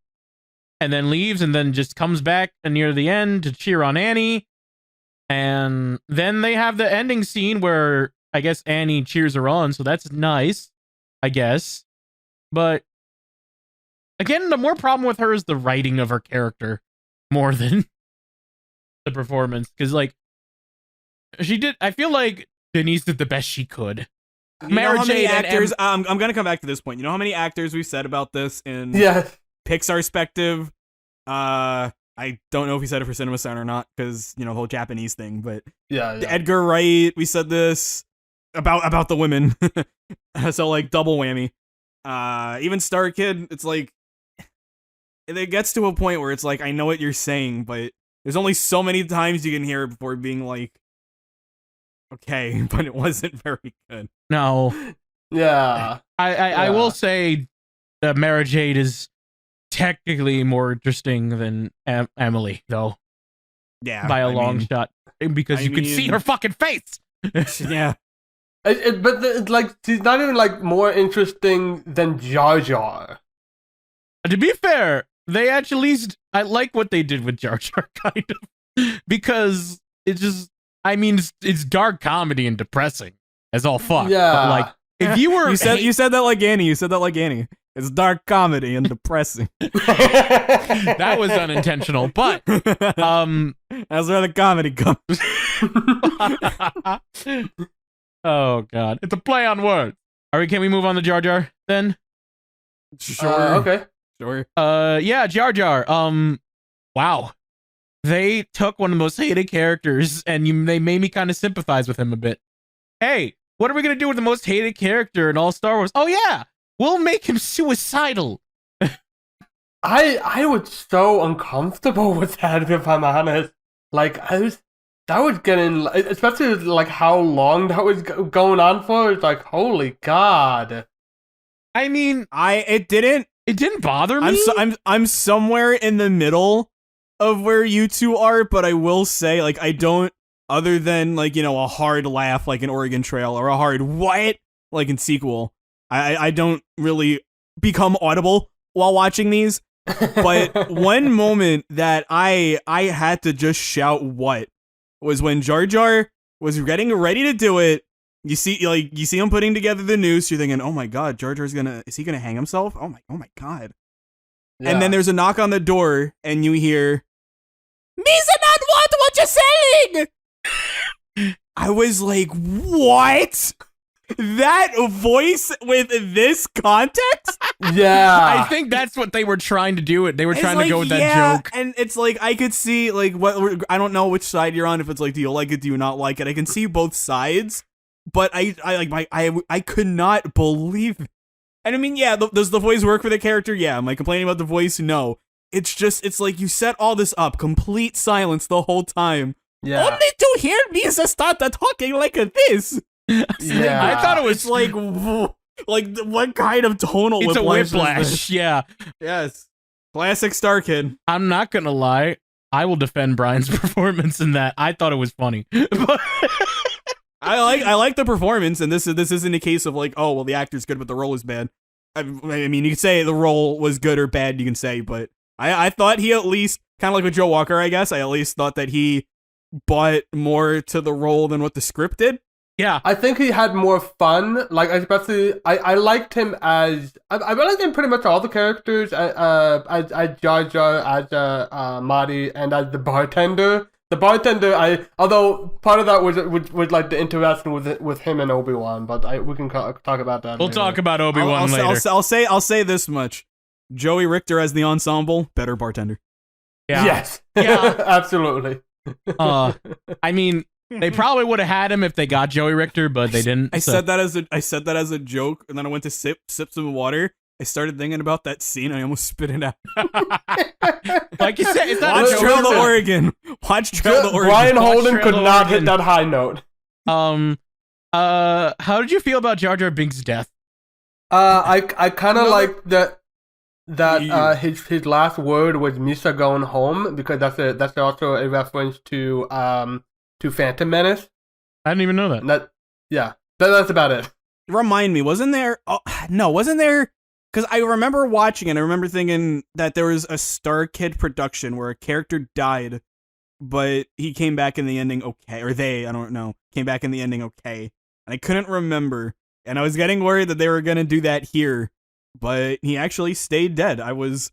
and then leaves, and then just comes back near the end to cheer on Annie. And then they have the ending scene where I guess Annie cheers her on, so that's nice, I guess. But again, the more problem with her is the writing of her character more than the performance. Because, like, I feel like Denise did the best she could. Mara Jade actors, I'm going to come back to this point. You know how many actors we've said about this in Pixar perspective? I don't know if we said it for Cinema Sound or not, because, you know, the whole Japanese thing, but Edgar Wright, we said this about the women. So, like, double whammy. Even StarKid, it's like, it gets to a point where it's like, I know what you're saying, but there's only so many times you can hear it before being like, okay, but it wasn't very good. No. Yeah. I will say Mara Jade is technically more interesting than Emily, though. Yeah. By a long shot. Because you can see her fucking face! Yeah. But like, she's not even like more interesting than Jar Jar. To be fair, they actually, I like what they did with Jar Jar, kind of. Because it's just, I mean, it's dark comedy and depressing as all fuck. Yeah. But like, if you were... You said that like Annie. It's dark comedy and depressing. That was unintentional, but that's where the comedy comes. Oh God, it's a play on words. Can we move on to Jar Jar then? Sure. Okay. Sure. Yeah, Jar Jar. Wow. They took one of the most hated characters and they made me kind of sympathize with him a bit. Hey, what are we gonna do with the most hated character in all Star Wars? Oh yeah, we'll make him suicidal. I was so uncomfortable with that, if I'm honest. Like, that was getting, especially like how long that was going on for. It's like, holy God. I mean, it didn't bother me. I'm somewhere in the middle of where you two are, but I will say, like, I don't, other than, like, you know, a hard laugh like in Oregon Trail or a hard what like in Sequel, I don't really become audible while watching these. But one moment that I had to just shout what was when Jar Jar was getting ready to do it. You see him putting together the noose. You're thinking, oh my God, Jar Jar's is he gonna hang himself? Oh my God. Yeah. And then there's a knock on the door, and you hear, "Misa not what you're selling." I was like, what? That voice with this context? Yeah. I think that's what they were trying to do. They were trying to go with that joke. And it's like, I could see, like, I don't know which side you're on. If it's like, do you like it? Do you not like it? I can see both sides. But I could not believe it. And I mean, yeah, does the voice work for the character? Yeah. Am I complaining about the voice? No. It's like you set all this up, complete silence the whole time. Yeah. Only to hear me start talking like this. Yeah. I thought it was like what kind of tonal it's whiplash? a is whiplash. this? Yeah. Yes. Classic StarKid. I'm not gonna lie. I will defend Brian's performance in that. I thought it was funny. I like the performance, and this isn't a case of like, oh well, the actor's good, but the role is bad. I mean, you can say the role was good or bad. You can say, but I thought he at least, kind of like with Joe Walker, I guess. I at least thought that he bought more to the role than what the script did. Yeah, I think he had more fun. Like, especially, I liked him as I liked him pretty much all the characters. As Jar Jar, as Marty, and as the bartender. The bartender, although part of that was like the interaction with him and Obi-Wan, but we can talk about that. We'll talk about Obi-Wan later. I'll say this much: Joey Richter as the ensemble, better bartender. Yeah. Yes. Yeah. Absolutely. I mean, they probably would have had him if they got Joey Richter, but they didn't. I said that as a joke, and then I went to sip some water. I started thinking about that scene. I almost spit it out. Like you said, it's not Watch a joke. Trail to Oregon. Watch Trail to Oregon. Brian Holden Trail could to not Oregon. hit that high note. How did you feel about Jar Jar Binks' death? I kind of like that his last word was Misa going home, because that's also a reference to Phantom Menace. I didn't even know that. That's about it. Remind me, wasn't there? Oh, no, wasn't there? Because I remember watching it. I remember thinking that there was a StarKid production where a character died, but he came back in the ending okay, or I don't know, came back in the ending okay, and I couldn't remember, and I was getting worried that they were gonna do that here, but he actually stayed dead. I was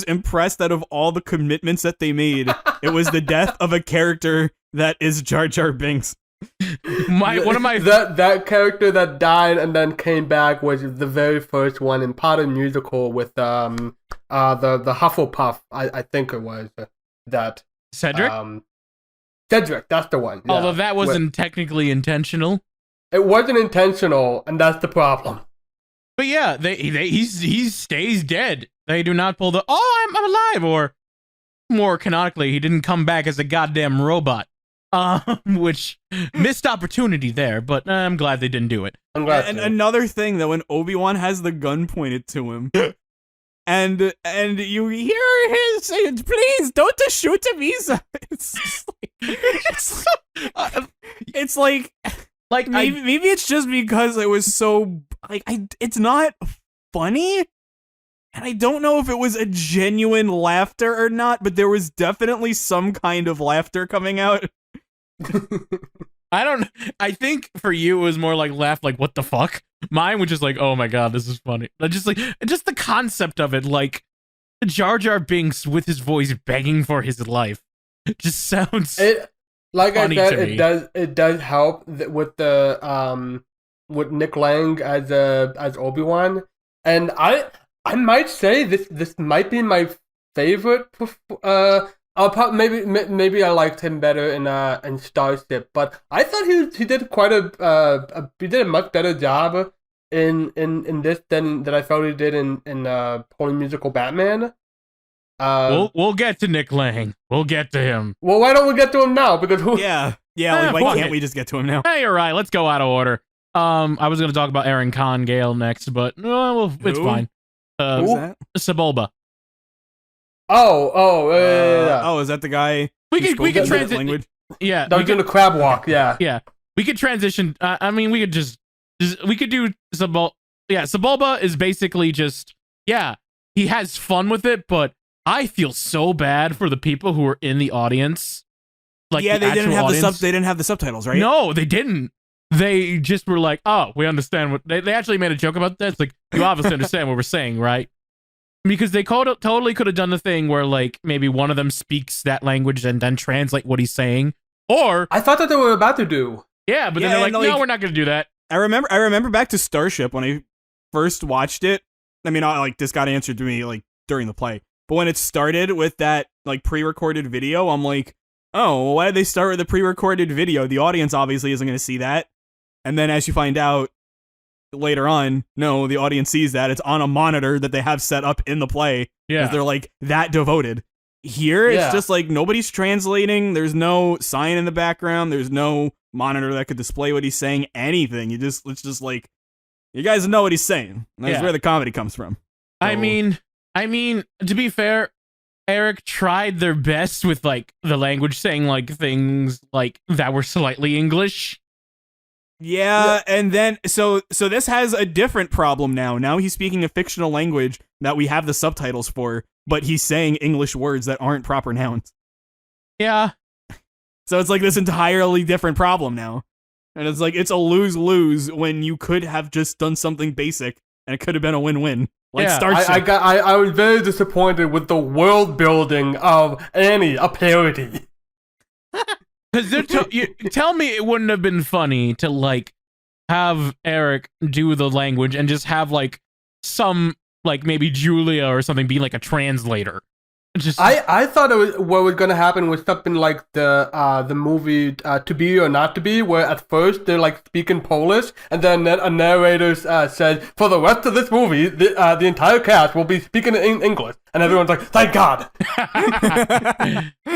impressed that of all the commitments that they made, it was the death of a character that is Jar Jar Binks. That character that died and then came back was the very first one in part of the musical with the Hufflepuff. I think it was that Cedric. Cedric, that's the one. Yeah. Although that wasn't technically intentional. It wasn't intentional, and that's the problem. But yeah, he stays dead. They do not pull the I'm alive, or more canonically, he didn't come back as a goddamn robot. Which missed opportunity there, but I'm glad they didn't do it. I'm glad. And another thing, that when Obi-Wan has the gun pointed to him, and you hear his saying, "Please don't shoot him." It's like maybe it's just because it was so like it's not funny. And I don't know if it was a genuine laughter or not, but there was definitely some kind of laughter coming out. I think for you it was more like laugh like what the fuck. Mine was just like, oh my god, this is funny. Just the concept of it, like Jar Jar Binks with his voice begging for his life. It just sounds funny to me. It does help with the with Nick Lang as Obi-Wan, and I might say this might be my favorite. Maybe I liked him better in Starship, but I thought he did he did a much better job in this than I felt he did in Holy Musical Batman. We'll get to Nick Lang. We'll get to him. Well, why don't we get to him now? Because why can't we just get to him now? Hey, you're right. Let's go out of order. I was going to talk about Aaron Con Gale next, but it's fine. Who's that? Sebulba. Yeah. Is that the guy? We could transition. Language? Yeah, that was doing the crab walk. Yeah. Yeah, we could transition. We could just we could do Sebulba. Yeah, Sebulba is basically just he has fun with it, but I feel so bad for the people who are in the audience. Like they didn't have audience. they didn't have the subtitles, right? No, they didn't. They just were like, oh, we understand what they actually made a joke about that. It's like, you obviously understand what we're saying, right? Because they totally could have done the thing where like maybe one of them speaks that language and then translate what he's saying. Or I thought that they were about to do. Yeah, but then they're like, no, we're not going to do that. I remember back to Starship when I first watched it. I mean, this got answered to me like during the play. But when it started with that like pre-recorded video, I'm like, oh, well, why did they start with a pre-recorded video? The audience obviously isn't going to see that. And then as you find out, later on, no, the audience sees that. It's on a monitor that they have set up in the play. Yeah. They're like that devoted. Here, it's just like nobody's translating. There's no sign in the background. There's no monitor that could display what he's saying. Anything. It's just like, you guys know what he's saying. That's where the comedy comes from. So, I mean, to be fair, Eric tried their best with like the language, saying like things like that were slightly English. Yeah, and then so this has a different problem now. Now he's speaking a fictional language that we have the subtitles for, but he's saying English words that aren't proper nouns. Yeah. So it's like this entirely different problem now. And it's like it's a lose-lose when you could have just done something basic and it could have been a win-win. Like Starship. I was very disappointed with the world building of Annie, a parody. Because you tell me it wouldn't have been funny to like have Eric do the language and just have like some like maybe Julia or something be like a translator. Just I thought what was going to happen was something like the movie To Be or Not to Be, where at first they're like speaking Polish, and then a narrator said, for the rest of this movie, the entire cast will be speaking in English, and everyone's like, thank God.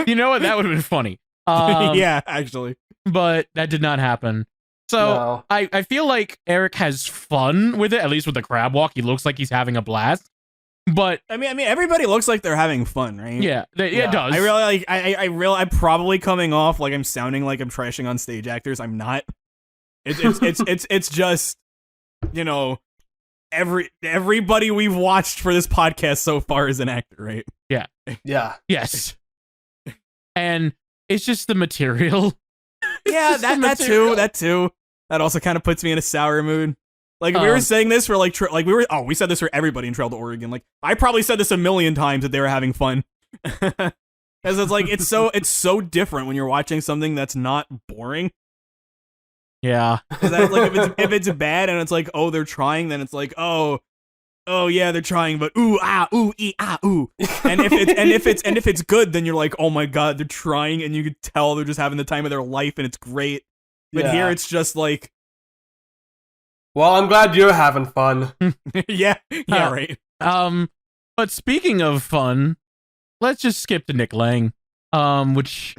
You know what? That would have been funny. Yeah, actually. But that did not happen. So No. I feel like Eric has fun with it, at least with the crab walk. He looks like he's having a blast. But I mean, everybody looks like they're having fun, right? yeah, it does. I really I'm probably coming off like I'm sounding like I'm trashing on stage actors. I'm not. It's just, you know, everybody we've watched for this podcast so far is an actor, right? Yeah. Yeah. Yes. And it's just the material. Yeah, that too. That also kind of puts me in a sour mood. Like, we were saying this for, like, we said this for everybody in Trail to Oregon. Like, I probably said this a million times that they were having fun. Because it's like, it's so different when you're watching something that's not boring. Yeah. Like, if it's bad and it's like, oh, they're trying, then it's like, oh yeah, they're trying, but ooh, ah, ooh, ee, ah, ooh. And if it's good, then you're like, oh my God, they're trying, and you could tell they're just having the time of their life, and it's great. But here it's just like, well, I'm glad you're having fun. yeah, right. But speaking of fun, let's just skip to Nick Lang, which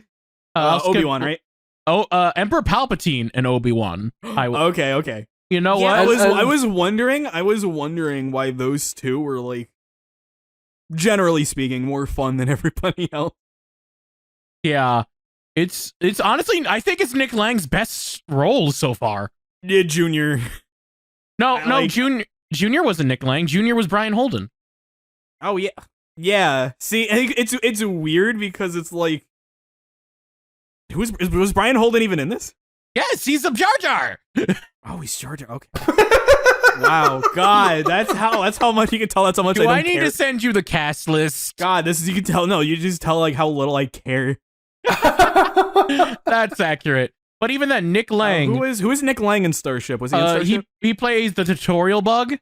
Obi-Wan, right? Oh, Emperor Palpatine and Obi-Wan. Okay. You know what? I was wondering why those two were, like, generally speaking, more fun than everybody else. Yeah, it's honestly, I think it's Nick Lang's best role so far. Yeah, Junior. No, Junior wasn't Nick Lang. Junior was Brian Holden. Oh yeah. See, I think it's weird because it's like, was Brian Holden even in this? Yes, he's Jar Jar. Oh, he's Jar Jar. Okay. Wow, God, that's how much you can tell. That's how much I need to send you the cast list? God, you can tell. No, you just tell like how little I care. That's accurate. But even then, Nick Lang. Who is Nick Lang in Starship? Was he in Starship? He plays the tutorial bug.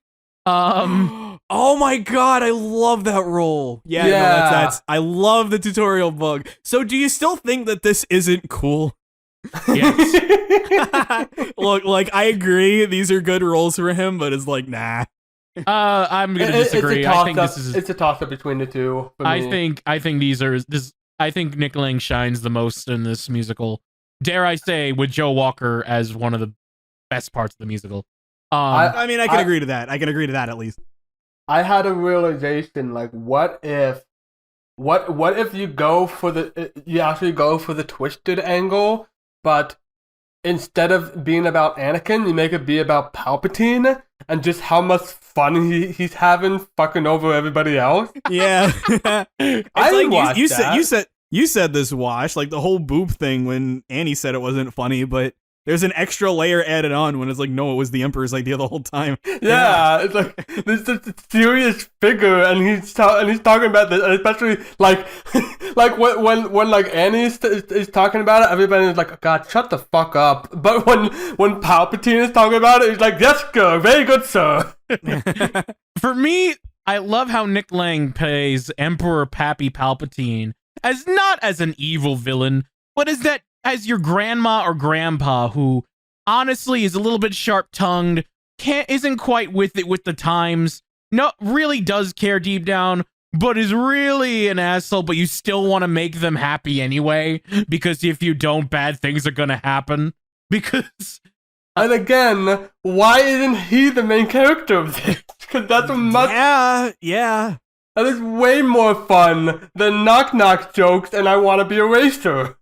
Oh my God, I love that role. Yeah. No, that's I love the tutorial bug. So, do you still think that this isn't cool? Yes. Look, like, I agree, these are good roles for him, but it's like, nah. I'm gonna disagree. I think it's a toss-up between the two. I think I think Nick Lang shines the most in this musical. Dare I say, with Joe Walker as one of the best parts of the musical. I mean, I can agree to that. I can agree to that at least. I had a realization, like, what if you actually go for the twisted angle, but instead of being about Anakin, you make it be about Palpatine and just how much fun he's having fucking over everybody else. Yeah. You said this, Wash, like the whole boob thing when Annie said it wasn't funny, but there's an extra layer added on when it's like, no, it was the Emperor's idea the whole time. Yeah, it's like this is a serious figure, and he's talking about this, and especially like when like Annie is talking about it, everybody's like, God, shut the fuck up. But when Palpatine is talking about it, he's like, yes, sir, very good, sir. For me, I love how Nick Lang plays Emperor Pappy Palpatine not as an evil villain, but as your grandma or grandpa who honestly is a little bit sharp-tongued, isn't quite with it with the times. No, really does care deep down, but is really an asshole. But you still want to make them happy anyway, because if you don't, bad things are gonna happen. Because. And again, why isn't he the main character of this? Because that's a much... Yeah. That is way more fun than knock-knock jokes and I want to be a racer.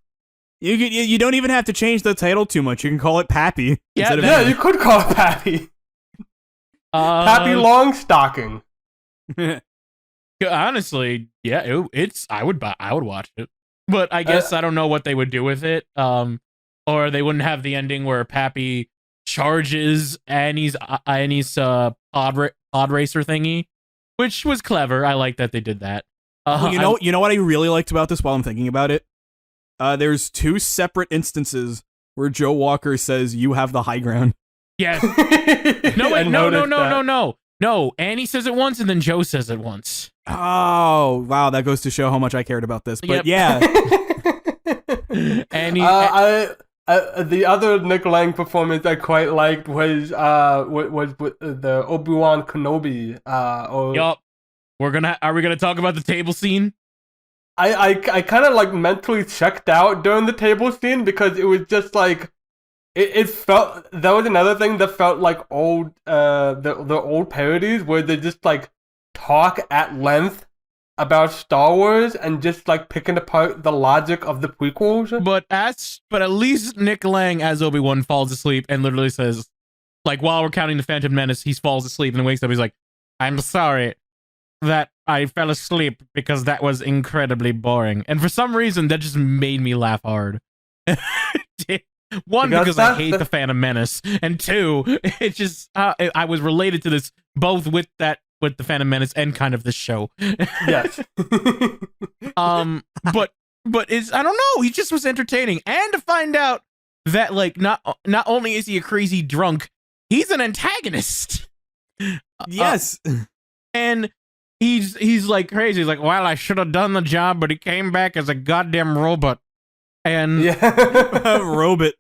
You don't even have to change the title too much. You can call it Pappy. Yeah, you could call it Pappy. Pappy Longstocking. Honestly, yeah, I would watch it. But I guess I don't know what they would do with it. Or they wouldn't have the ending where Pappy charges Annie's pod racer thingy, which was clever. I like that they did that. You know what I really liked about this while I'm thinking about it? There's 2 separate instances where Joe Walker says, "You have the high ground." Yes. No. Annie says it once, and then Joe says it once. Oh, wow. That goes to show how much I cared about this. But yeah. Annie... the other Nick Lang performance I quite liked was the Obi-Wan Kenobi. Yup. Are we gonna talk about the table scene? I kind of like mentally checked out during the table scene because it was just like it felt, that was another thing that felt like old the old parodies where they just like talk at length about Star Wars and just like picking apart the logic of the prequels. But at least Nick Lang as Obi-Wan falls asleep and literally says, like, while we're counting the Phantom Menace, he falls asleep and wakes up. He's like, "I'm sorry that I fell asleep because that was incredibly boring." And for some reason, that just made me laugh hard. One, because I hate the Phantom Menace, and 2, it just I was related to this both with the Phantom Menace and kind of the show. Yes. But it's, I don't know, he just was entertaining. And to find out that like not only is he a crazy drunk, he's an antagonist. Yes. And he's like crazy. He's like, "Well, I should have done the job, but he came back as a goddamn robot." And robot.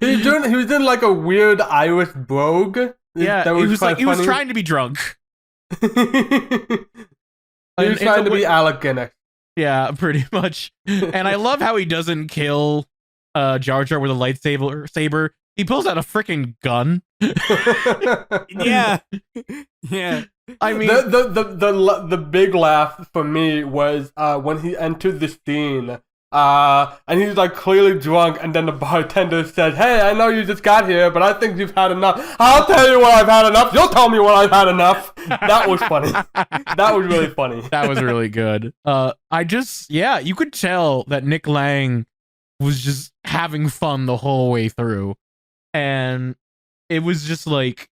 He was doing like a weird Irish brogue. Yeah, he was trying to be drunk. He was trying to be Alec Guinness. Yeah, pretty much. And I love how he doesn't kill Jar Jar with a lightsaber. He pulls out a freaking gun. Yeah. I mean, the big laugh for me was when he entered the scene. And he's like clearly drunk, and then the bartender said, "Hey, I know you just got here, but I think you've had enough. I'll tell you when I've had enough. You'll tell me when I've had enough." That was funny. That was really funny. That was really good. You could tell that Nick Lang was just having fun the whole way through, and it was just like,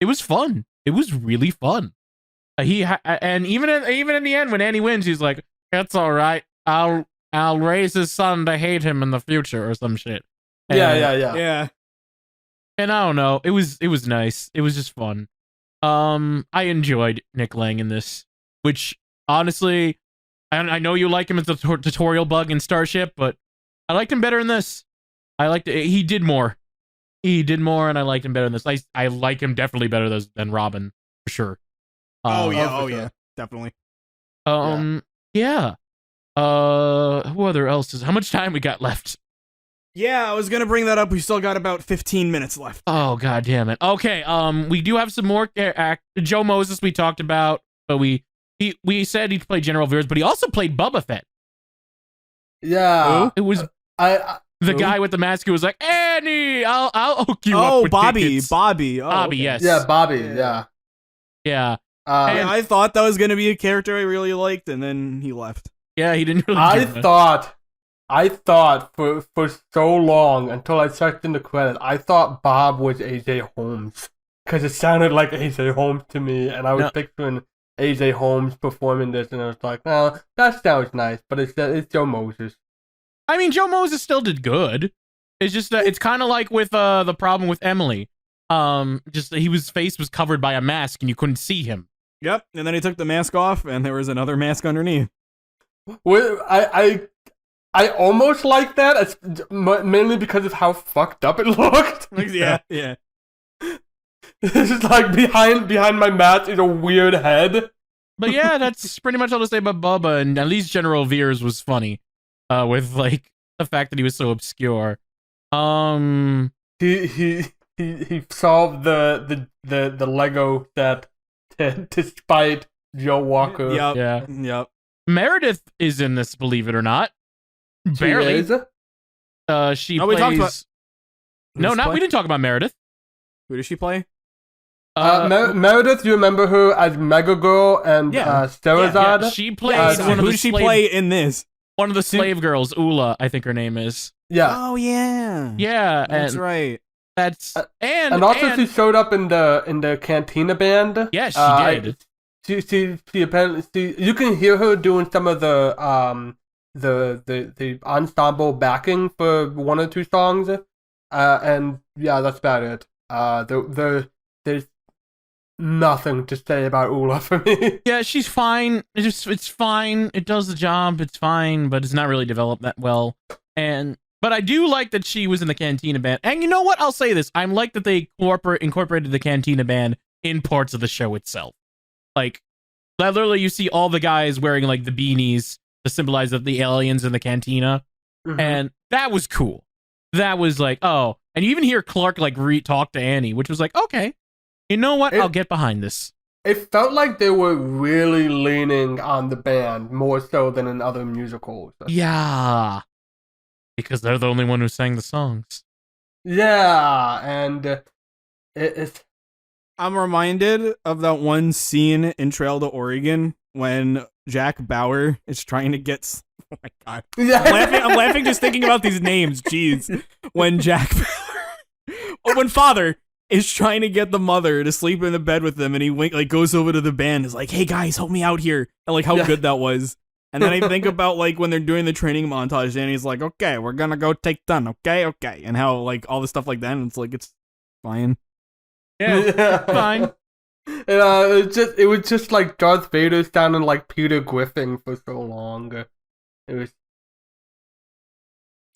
it was fun. It was really fun. And even in the end when Annie wins, he's like, "It's all right. I'll raise his son to hate him in the future," or some shit. And, Yeah. And I don't know. It was nice. It was just fun. I enjoyed Nick Lang in this, which honestly, I know you like him as a tutorial bug in Starship, but I liked him better in this. I liked it. He did more. And I liked him better in this. I like him definitely better than Robin, for sure. Yeah, definitely. Yeah. Who other else is? How much time we got left? Yeah, I was gonna bring that up. We still got about 15 minutes left. Oh, god damn it. Okay, we do have some more Joe Moses we talked about, but we said he played General Veers, but he also played Boba Fett. Yeah. It was the guy with the mask who was like, "Annie, I'll hook you up with tickets." Bobby. Oh, Bobby, okay. yes. Yeah, Bobby, yeah. Yeah. And I thought that was gonna be a character I really liked, and then he left. Yeah, he didn't really I thought for so long, until I checked in the credits, I thought Bob was AJ Holmes. Because it sounded like AJ Holmes to me, and I was picturing AJ Holmes performing this, and I was like, "No, that sounds nice," but it's Joe Moses. I mean, Joe Moses still did good. It's just that it's kind of like with the problem with Emily. Just that his face was covered by a mask, and you couldn't see him. Yep, and then he took the mask off, and there was another mask underneath. Well, I I almost like that, mainly because of how fucked up it looked. Yeah. It's just like behind my mask is a weird head. But yeah, that's pretty much all to say about Bubba, and at least General Veers was funny, with like the fact that he was so obscure. He solved the Lego set despite Joe Walker. Yep. Meredith is in this, believe it or not. Barely. She we talked plays. about. We didn't talk about Meredith. Who does she play? Meredith, you remember her as Mega Girl and Sterazade? Yeah, she plays one of who the does she play in this? One of the slave girls, Ula, I think her name is. Yeah. Oh yeah. Yeah, That's right. That's and also she showed up in the Cantina band. Yes, she did. She apparently you can hear her doing some of the ensemble backing for one or two songs. And yeah, that's about it. There's nothing to say about Ula for me. Yeah, she's fine. It's fine. It does the job. It's fine, but it's not really developed that well. But I do like that she was in the Cantina band. And you know what? I'll say this. I like that they incorporated the Cantina band in parts of the show itself. Like, literally, you see all the guys wearing like the beanies to symbolize the aliens in the Cantina, and that was cool. That was like, oh, and you even hear Clark like talk to Annie, which was like, okay. You know what? I'll get behind this. It felt like they were really leaning on the band more so than in other musicals. Yeah. Because they're the only one who sang the songs. Yeah, and it's... I'm reminded of that one scene in Trail to Oregon when Jack Bauer is trying to get... Oh my god. Yeah. I'm laughing just thinking about these names. Jeez. When Jack Bauer... when Father... is trying to get the mother to sleep in the bed with them, and he goes over to the band, is like, "Hey guys, help me out here," and like how good that was. And then I think about like when they're doing the training montage, and he's like, "Okay, we're gonna go take 10, okay," and how like all the stuff like that, and it's like it's fine. Yeah, fine. It was just like Darth Vader sounding like Peter Griffin for so long. It was.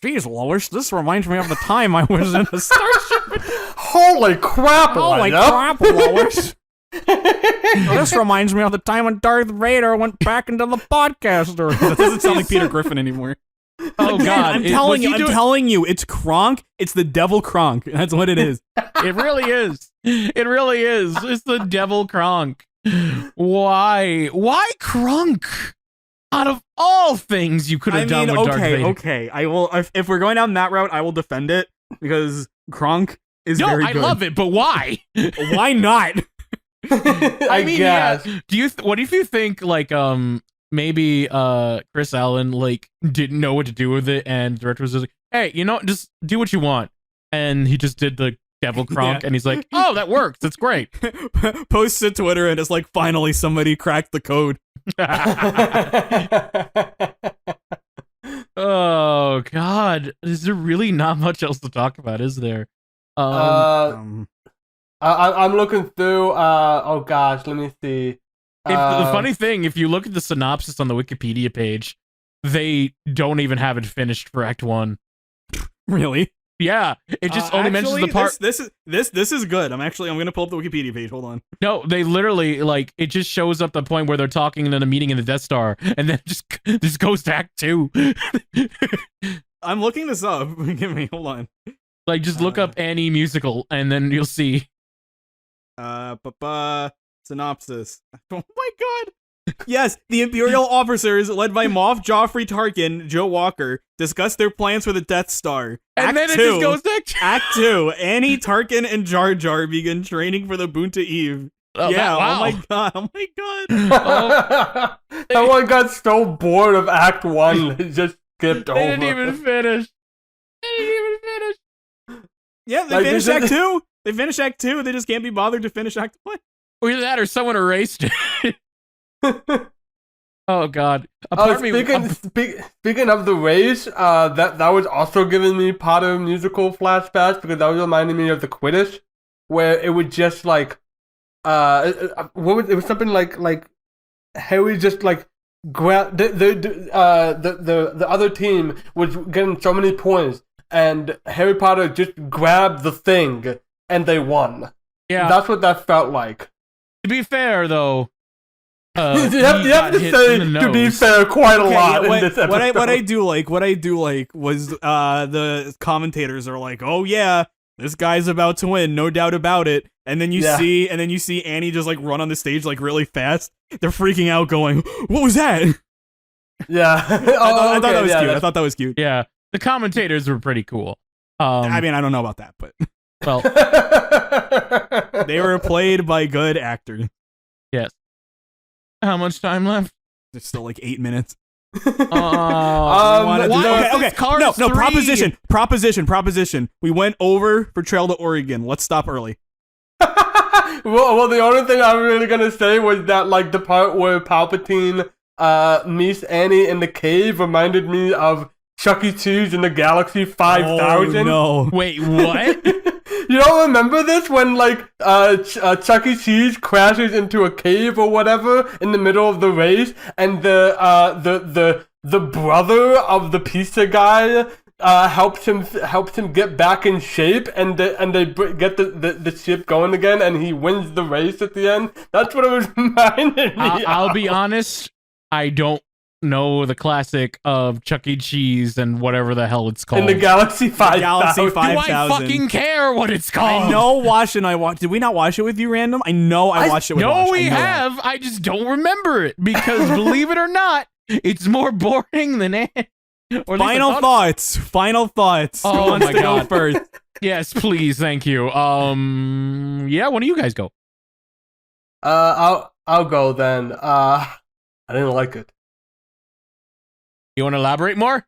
Jeez, Lois, this reminds me of the time I was in a starship. Holy crap, Lois. This reminds me of the time when Darth Vader went back into the podcaster. That doesn't sound like Peter Griffin anymore. Oh god, I'm telling you, it's Kronk. It's the devil Kronk. That's what it is. It really is. It really is. It's the devil Kronk. Why Kronk? Out of all things you could have done with Darth Vader. Okay. I will. If we're going down that route, I will defend it because Kronk is very good. I love it, but why? Why not? I mean, guess. Yeah. What if you think like maybe Chris Allen like didn't know what to do with it, and the director was just like, hey, just do what you want, and he just did the devil Kronk, and he's like, oh, that works. That's great. Posts to Twitter, and it's like, finally somebody cracked the code. Oh god, is there really not much else to talk about, is there? I'm looking through. Oh gosh, let me see. The funny thing, if you look at the synopsis on the Wikipedia page, they don't even have it finished for Act 1. Really? Yeah, it just only mentions the part. This is good. I'm gonna pull up the Wikipedia page. Hold on. No, they literally like it just shows up the point where they're talking in a meeting in the Death Star, and then just goes to Act 2. I'm looking this up. Hold on. Like just look up Annie musical, and then you'll see. Synopsis. Oh my god. Yes, the Imperial officers, led by Moff Joffrey Tarkin, Joe Walker, discuss their plans for the Death Star. And then it just goes to Act 2. Annie, Tarkin, and Jar Jar begin training for the Boonta Eve. Oh, yeah, wow. Oh my god. Someone got so bored of Act 1, they just skipped over. They didn't even finish. Yeah, they finished Act 2. They finished Act 2. They just can't be bothered to finish Act 1. Either that or someone erased it. Oh god. Speaking of the race, that was also giving me Potter musical flashbacks, because that was reminding me of the Quidditch, where it would just like it was something like Harry just like the other team was getting so many points, and Harry Potter just grabbed the thing and they won. Yeah, that's what that felt like. To be fair, though, you have to say to be fair quite a lot in this episode. What I do like was the commentators are like, oh yeah, this guy's about to win, no doubt about it. And then you see Annie just like run on the stage like really fast. They're freaking out, going, "What was that?" Yeah, I thought that was cute. I thought that was cute. Yeah, the commentators were pretty cool. I mean, I don't know about that, but well, they were played by good actors. Yes. How much time left? There's still like 8 minutes. Okay. No. Proposition. We went over for Trail to Oregon. Let's stop early. well, the only thing I'm really gonna say was that like the part where Palpatine meets Annie in the cave reminded me of Chuck E. Cheese in the Galaxy 5000. Oh, no. Wait, what? You don't remember this when like Chuck E. Cheese crashes into a cave or whatever in the middle of the race, and the brother of the pizza guy helps him get back in shape, and they get the ship going again, and he wins the race at the end. That's what it was reminding me. I'll be honest, I don't know the classic of Chuck E. Cheese and whatever the hell it's called. In the Galaxy 5000. Do I fucking care what it's called? I know Wash and I watched. Did we not watch it with you, Random? I know I watched it with Wash. No, we have. I just don't remember it because, believe it or not, it's more boring than Final thoughts. Oh, Who wants my to God. go first? Yes, please, thank you. Yeah, one of you guys go. I'll go then. I didn't like it. You want to elaborate more?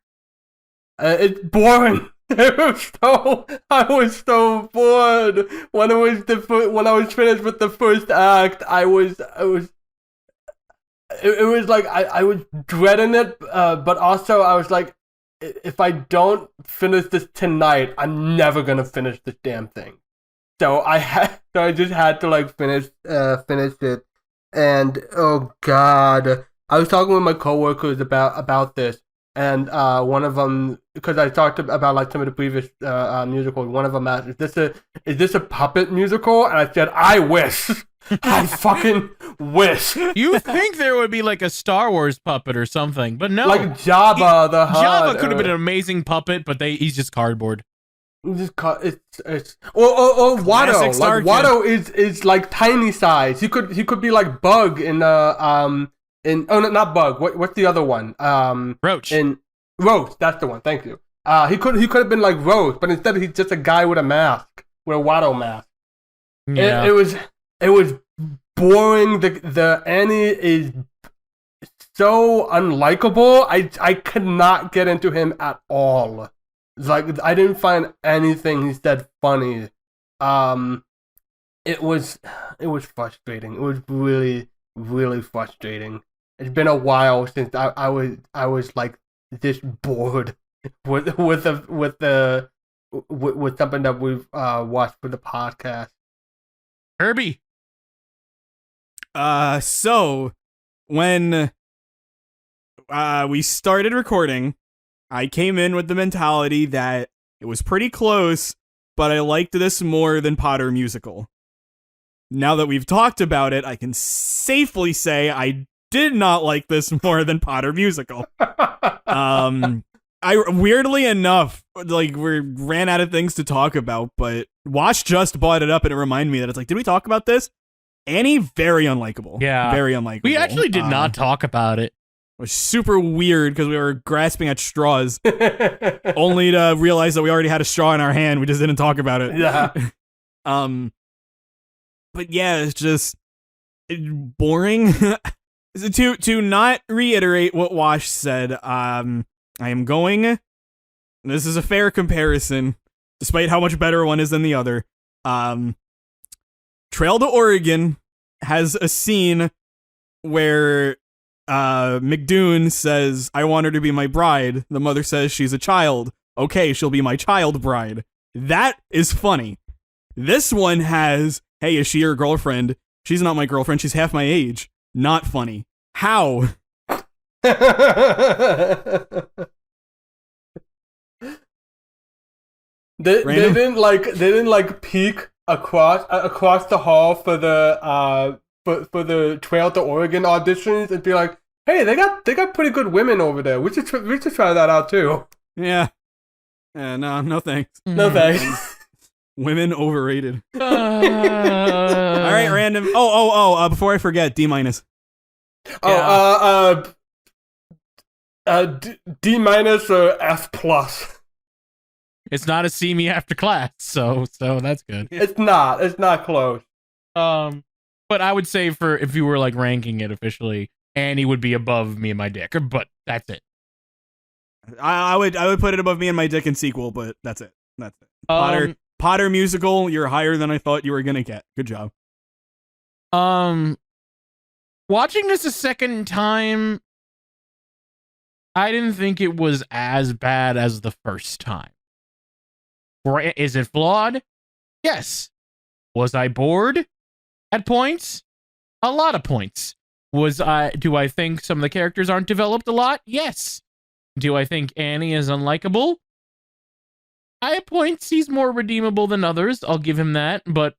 It's boring. I was so bored when I was finished with the first act. It was like I was dreading it, but also I was like, if I don't finish this tonight, I'm never gonna finish this damn thing. So I just had to like finish it, and oh god, I was talking with my coworkers about this, and one of them, because I talked about like some of the previous musicals, one of them asked, "Is this a puppet musical?" And I said, "I wish." I fucking wish. You think there would be like a Star Wars puppet or something, but no. Like Jabba the Hutt. Jabba could have been an amazing puppet, but he's just cardboard. Or Watto. Like Watto is like tiny size. He could be like Bug in not Bug. What's the other one? Roach. In Roach, that's the one. Thank you. He could have been like Roach, but instead he's just a guy with a mask, with a Watto mask. Yeah. It was boring. The Annie is so unlikable. I could not get into him at all. Like I didn't find anything he said funny. It was frustrating. It was really, really frustrating. It's been a while since I was like this bored with something that we've watched for the podcast. Kirby. So when we started recording, I came in with the mentality that it was pretty close, but I liked this more than Potter Musical. Now that we've talked about it, I can safely say I did not like this more than Potter Musical. I weirdly enough, like we ran out of things to talk about, but Wash just brought it up and it reminded me that it's like, did we talk about this? Annie, very unlikable. Yeah. Very unlikable. We actually did not talk about it. It was super weird because we were grasping at straws, only to realize that we already had a straw in our hand. We just didn't talk about it. Yeah. But yeah, it's just boring. To not reiterate what Wash said, I am going. This is a fair comparison, despite how much better one is than the other. Trail to Oregon has a scene where McDoon says, "I want her to be my bride." The mother says she's a child. Okay, she'll be my child bride. That is funny. This one has, "Hey, is she your girlfriend?" "She's not my girlfriend. She's half my age." Not funny. How? They didn't like peek across the hall for the for the Trail to Oregon auditions and be like, hey, they got pretty good women over there. We should try that out too. Yeah. No thanks. No thanks. Women overrated. All right, random. Before I forget, D-. D- or F+. It's not a see me after class, so that's good. It's not close. But I would say for if you were like ranking it officially, Annie would be above Me and My Dick, but that's it. I would put it above Me and My Dick in sequel, but that's it. Potter musical, you're higher than I thought you were gonna get. Good job. Watching this a second time, I didn't think it was as bad as the first time. Is it flawed? Yes. Was I bored at points? A lot of points. Do I think some of the characters aren't developed a lot? Yes. Do I think Annie is unlikable? At points, he's more redeemable than others. I'll give him that. But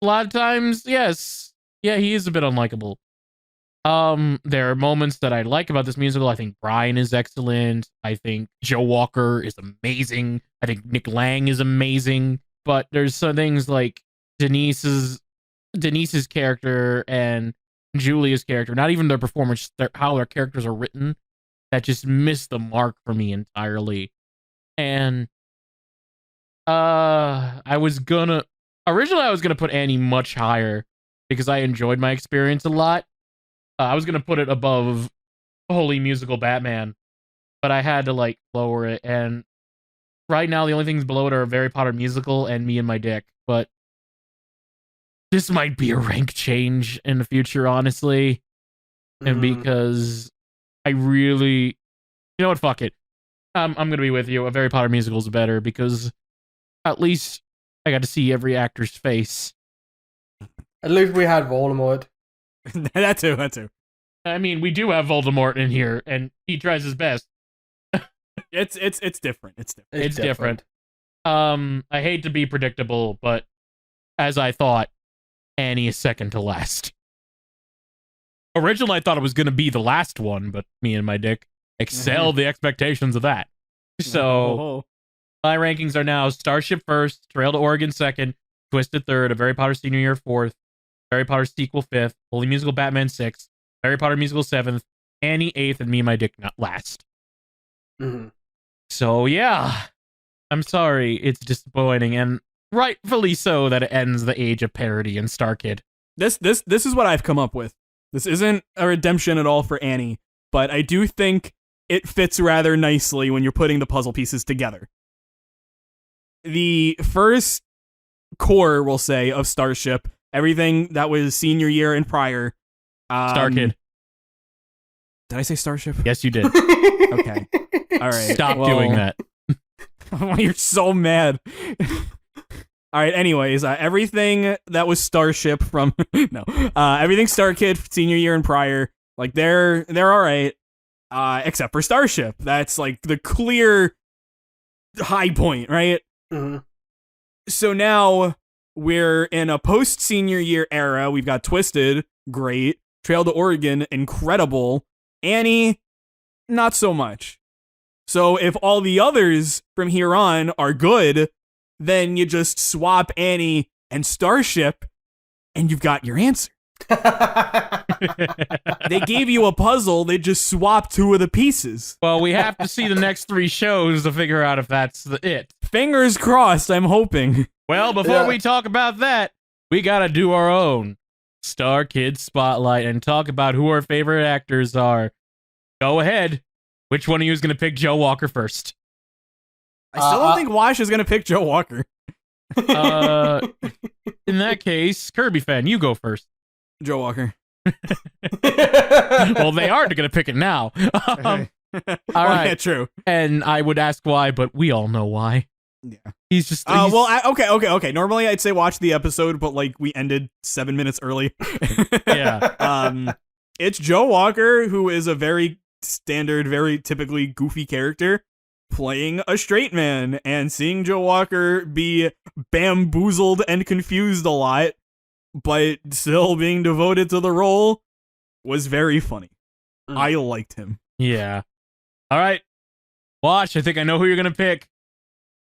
a lot of times, yes. Yeah, he is a bit unlikable. There are moments that I like about this musical. I think Brian is excellent. I think Joe Walker is amazing. I think Nick Lang is amazing. But there's some things like Denise's character and Julia's character, not even their performance, how their characters are written, that just missed the mark for me entirely. And originally I was gonna put Annie much higher because I enjoyed my experience a lot. I was gonna put it above Holy Musical Batman, but I had to like lower it. And right now, the only things below it are Harry Potter musical and Me and My Dick. But this might be a rank change in the future, honestly. And because I really, you know what? Fuck it. I'm gonna be with you. A Harry Potter musical is better because at least I got to see every actor's face. At least we had Voldemort. That too. I mean, we do have Voldemort in here, and he tries his best. It's different. It's different. I hate to be predictable, but as I thought, Annie is second to last. Originally, I thought it was going to be the last one, but Me and My Dick excelled the expectations of that. So, my rankings are now Starship first, Trail to Oregon second, Twisted third, A Harry Potter Senior Year fourth, Harry Potter sequel fifth, Holy Musical Batman sixth, Harry Potter musical seventh, Annie eighth, and Me and My Dick not last. So yeah, I'm sorry, it's disappointing, and rightfully so that it ends the age of parody in StarKid. This is what I've come up with. This isn't a redemption at all for Annie, but I do think it fits rather nicely when you're putting the puzzle pieces together. The first core, we'll say, of Starship, everything that was senior year and prior. StarKid. Did I say Starship? Yes, you did. Okay. All right. Stop doing that. You're so mad. All right. Anyways, everything that was Starship from everything StarKid senior year and prior, like they're all right, except for Starship. That's like the clear high point, right? So now we're in a post-senior year era. We've got Twisted, great. Trail to Oregon, incredible. Annie, not so much. So if all the others from here on are good, then you just swap Annie and Starship, and you've got your answer. They gave you a puzzle, they just swapped two of the pieces. Well, we have to see the next three shows to figure out if that's it. Fingers crossed, I'm hoping. Well, before we talk about that, we gotta do our own StarKid Spotlight and talk about who our favorite actors are. Go ahead. Which one of you is gonna pick Joe Walker first? I still don't think Wash is gonna pick Joe Walker. In that case, KirbyFan, you go first. Joe Walker. Well, they are going to pick it now. All right. Yeah, true. And I would ask why, but we all know why. Yeah. He's just... Okay. Normally I'd say watch the episode, but like we ended 7 minutes early. Yeah. It's Joe Walker, who is a very standard, very typically goofy character playing a straight man, and seeing Joe Walker be bamboozled and confused a lot, but still being devoted to the role was very funny. I liked him. Yeah. All right. Watch, I think I know who you're going to pick.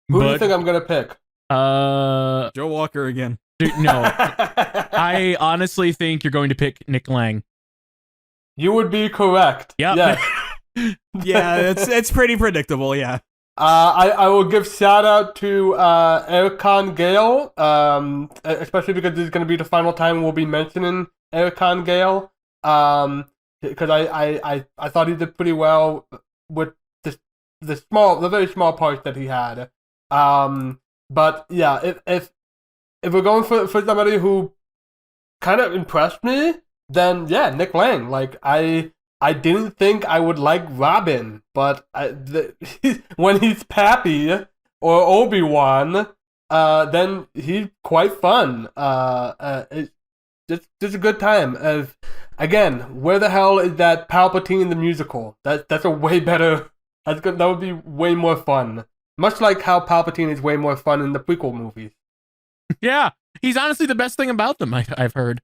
Who do you think I'm going to pick? Joe Walker again. Dude, no. I honestly think you're going to pick Nick Lang. You would be correct. Yep. Yes. Yeah, it's pretty predictable, yeah. I will give shout out to Erkan Gale, especially because this is going to be the final time we'll be mentioning Erkan Gale, because I thought he did pretty well with the very small parts that he had. But yeah, if we're going for somebody who kind of impressed me, then yeah, Nick Lang. Like I didn't think I would like Robin, but when he's Pappy or Obi-Wan, then he's quite fun. It's just a good time. Again, where the hell is that Palpatine the musical? That's a way better. That's good. That would be way more fun. Much like how Palpatine is way more fun in the prequel movies. Yeah, he's honestly the best thing about them. I've heard.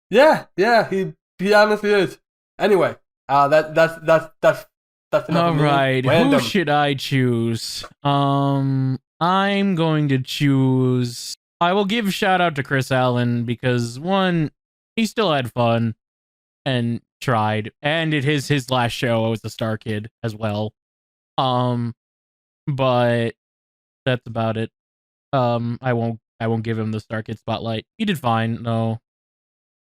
Yeah, he honestly is. Anyway, that's enough. All right, Random. who should I choose? I'm going to choose. I will give a shout out to Chris Allen because one, he still had fun and tried, and it is his last show as a StarKid as well. But that's about it. I won't give him the StarKid Spotlight. He did fine, though.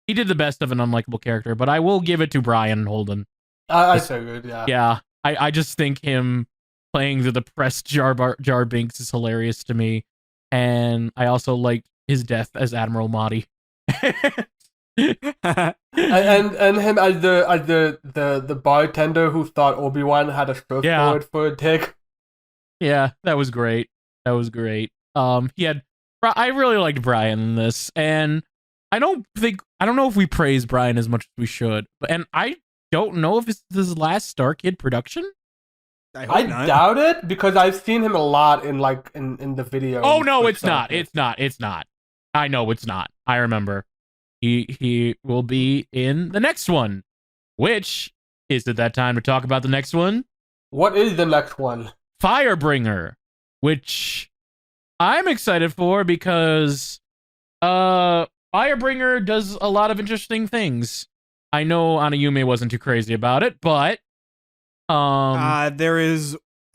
He did the best of an unlikable character, but I will give it to Brian Holden. I figured, yeah. Yeah, I just think him playing the depressed Jar Binks is hilarious to me, and I also liked his death as Admiral Mahdi. and him as the bartender who thought Obi-Wan had a surfboard for a dick. Yeah, that was great. I really liked Brian in this, and I don't know if we praise Brian as much as we should, and I don't know if it's his last StarKid production. I doubt it, because I've seen him a lot in the video. Oh no, it's not. It's not. I know it's not. I remember. He will be in the next one, which is it that time to talk about the next one? What is the next one? Firebringer, which I'm excited for because Firebringer does a lot of interesting things. I know Anayume wasn't too crazy about it, but I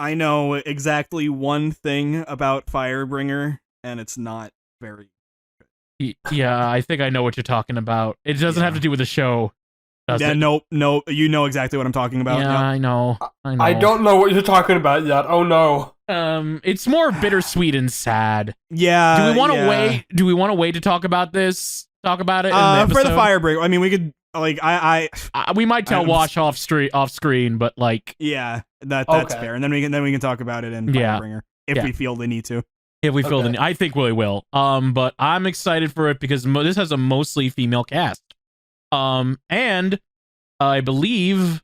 know exactly one thing about Firebringer, and it's not very good. Yeah, I think I know what you're talking about. It doesn't have to do with the show. Yeah, no, you know exactly what I'm talking about. Yeah, I know. I don't know what you're talking about yet. Oh no. It's more bittersweet and sad. Yeah. Do we want to wait? Do we want to wait to talk about this? Talk about it in the episode? For the Firebringer. I mean, we could we might tell Wash off screen, but yeah, that's fair. And then we can talk about it in Firebringer if we feel the need to. If we feel the need, I think we will. But I'm excited for it because this has a mostly female cast. And I believe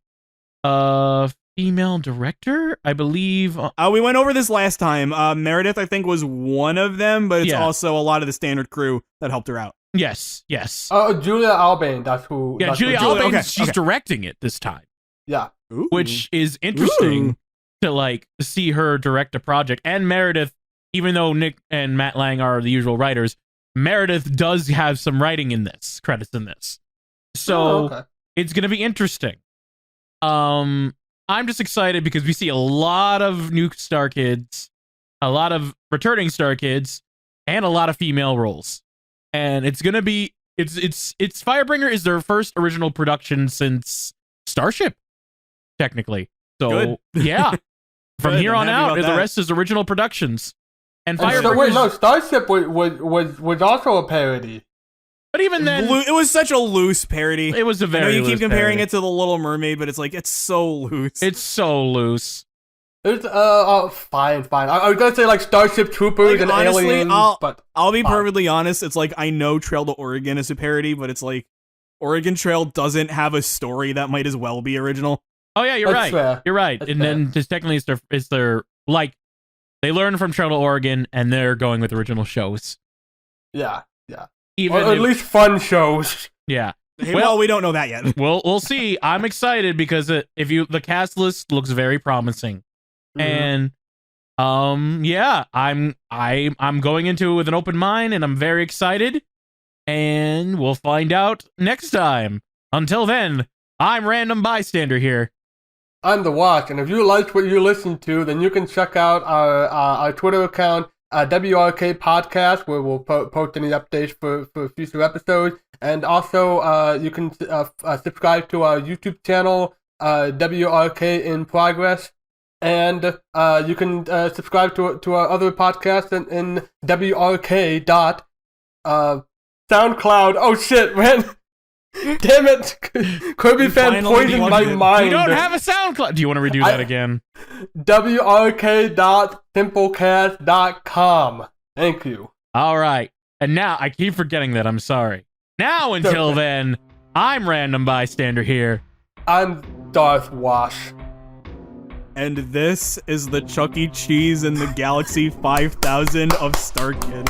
female director, I believe. We went over this last time. Meredith, I think, was one of them, but it's also a lot of the standard crew that helped her out. Yes. Julia Albane, that's who. Yeah, Julia Albane, she's directing it this time. Yeah. Ooh. Which is interesting to see her direct a project. And Meredith, even though Nick and Matt Lang are the usual writers, Meredith does have some writing in this, credits in this. So it's going to be interesting. I'm just excited because we see a lot of new StarKids, a lot of returning StarKids, and a lot of female roles. And it's going to be it's Firebringer is their first original production since Starship, technically. So Good. Yeah. From here on out, the that. rest is original productions. And Firebringer. Wait, no, Starship was also a parody. But even then, it was such a loose parody. It was a very. I know you loose keep comparing parody. it to the Little Mermaid, but it's so loose. It's so loose. It's fine. I was gonna say Starship Troopers and honestly, Aliens, I'll be perfectly honest. It's I know Trail to Oregon is a parody, but it's Oregon Trail doesn't have a story that might as well be original. Oh yeah, you're That's right. fair. You're right. That's and fair. then just technically it's their like they learned from Charlotte, Oregon, and they're going with original shows. Yeah. Even Or at if- least fun shows. yeah. Hey, Well- well, we don't know that yet. We'll see. I'm excited because the cast list looks very promising. Mhm. And yeah, I'm going into it with an open mind and I'm very excited. And we'll find out next time. Until then, I'm Random Bystander here. I'm the Watch, and if you liked what you listened to, then you can check out our Twitter account, WRK Podcast, where we'll post any updates for future episodes. And also, you can subscribe to our YouTube channel, WRK in Progress. And you can subscribe to our other podcasts in WRK SoundCloud. Oh shit, man. Damn it. Kirby fan finally poisoned my plugged it. mind. We don't have a SoundCloud. Do you want to redo that again? WRK.simplecast.com. Thank you. All right. And now I keep forgetting that. I'm sorry. Now, until Okay. then, I'm Random Bystander here. I'm Darth Wash. And this is the Chuck E. Cheese in the Galaxy 5000 of StarKid.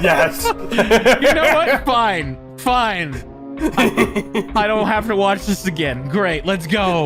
Yes. You know what? Fine. I don't have to watch this again. Great. Let's go.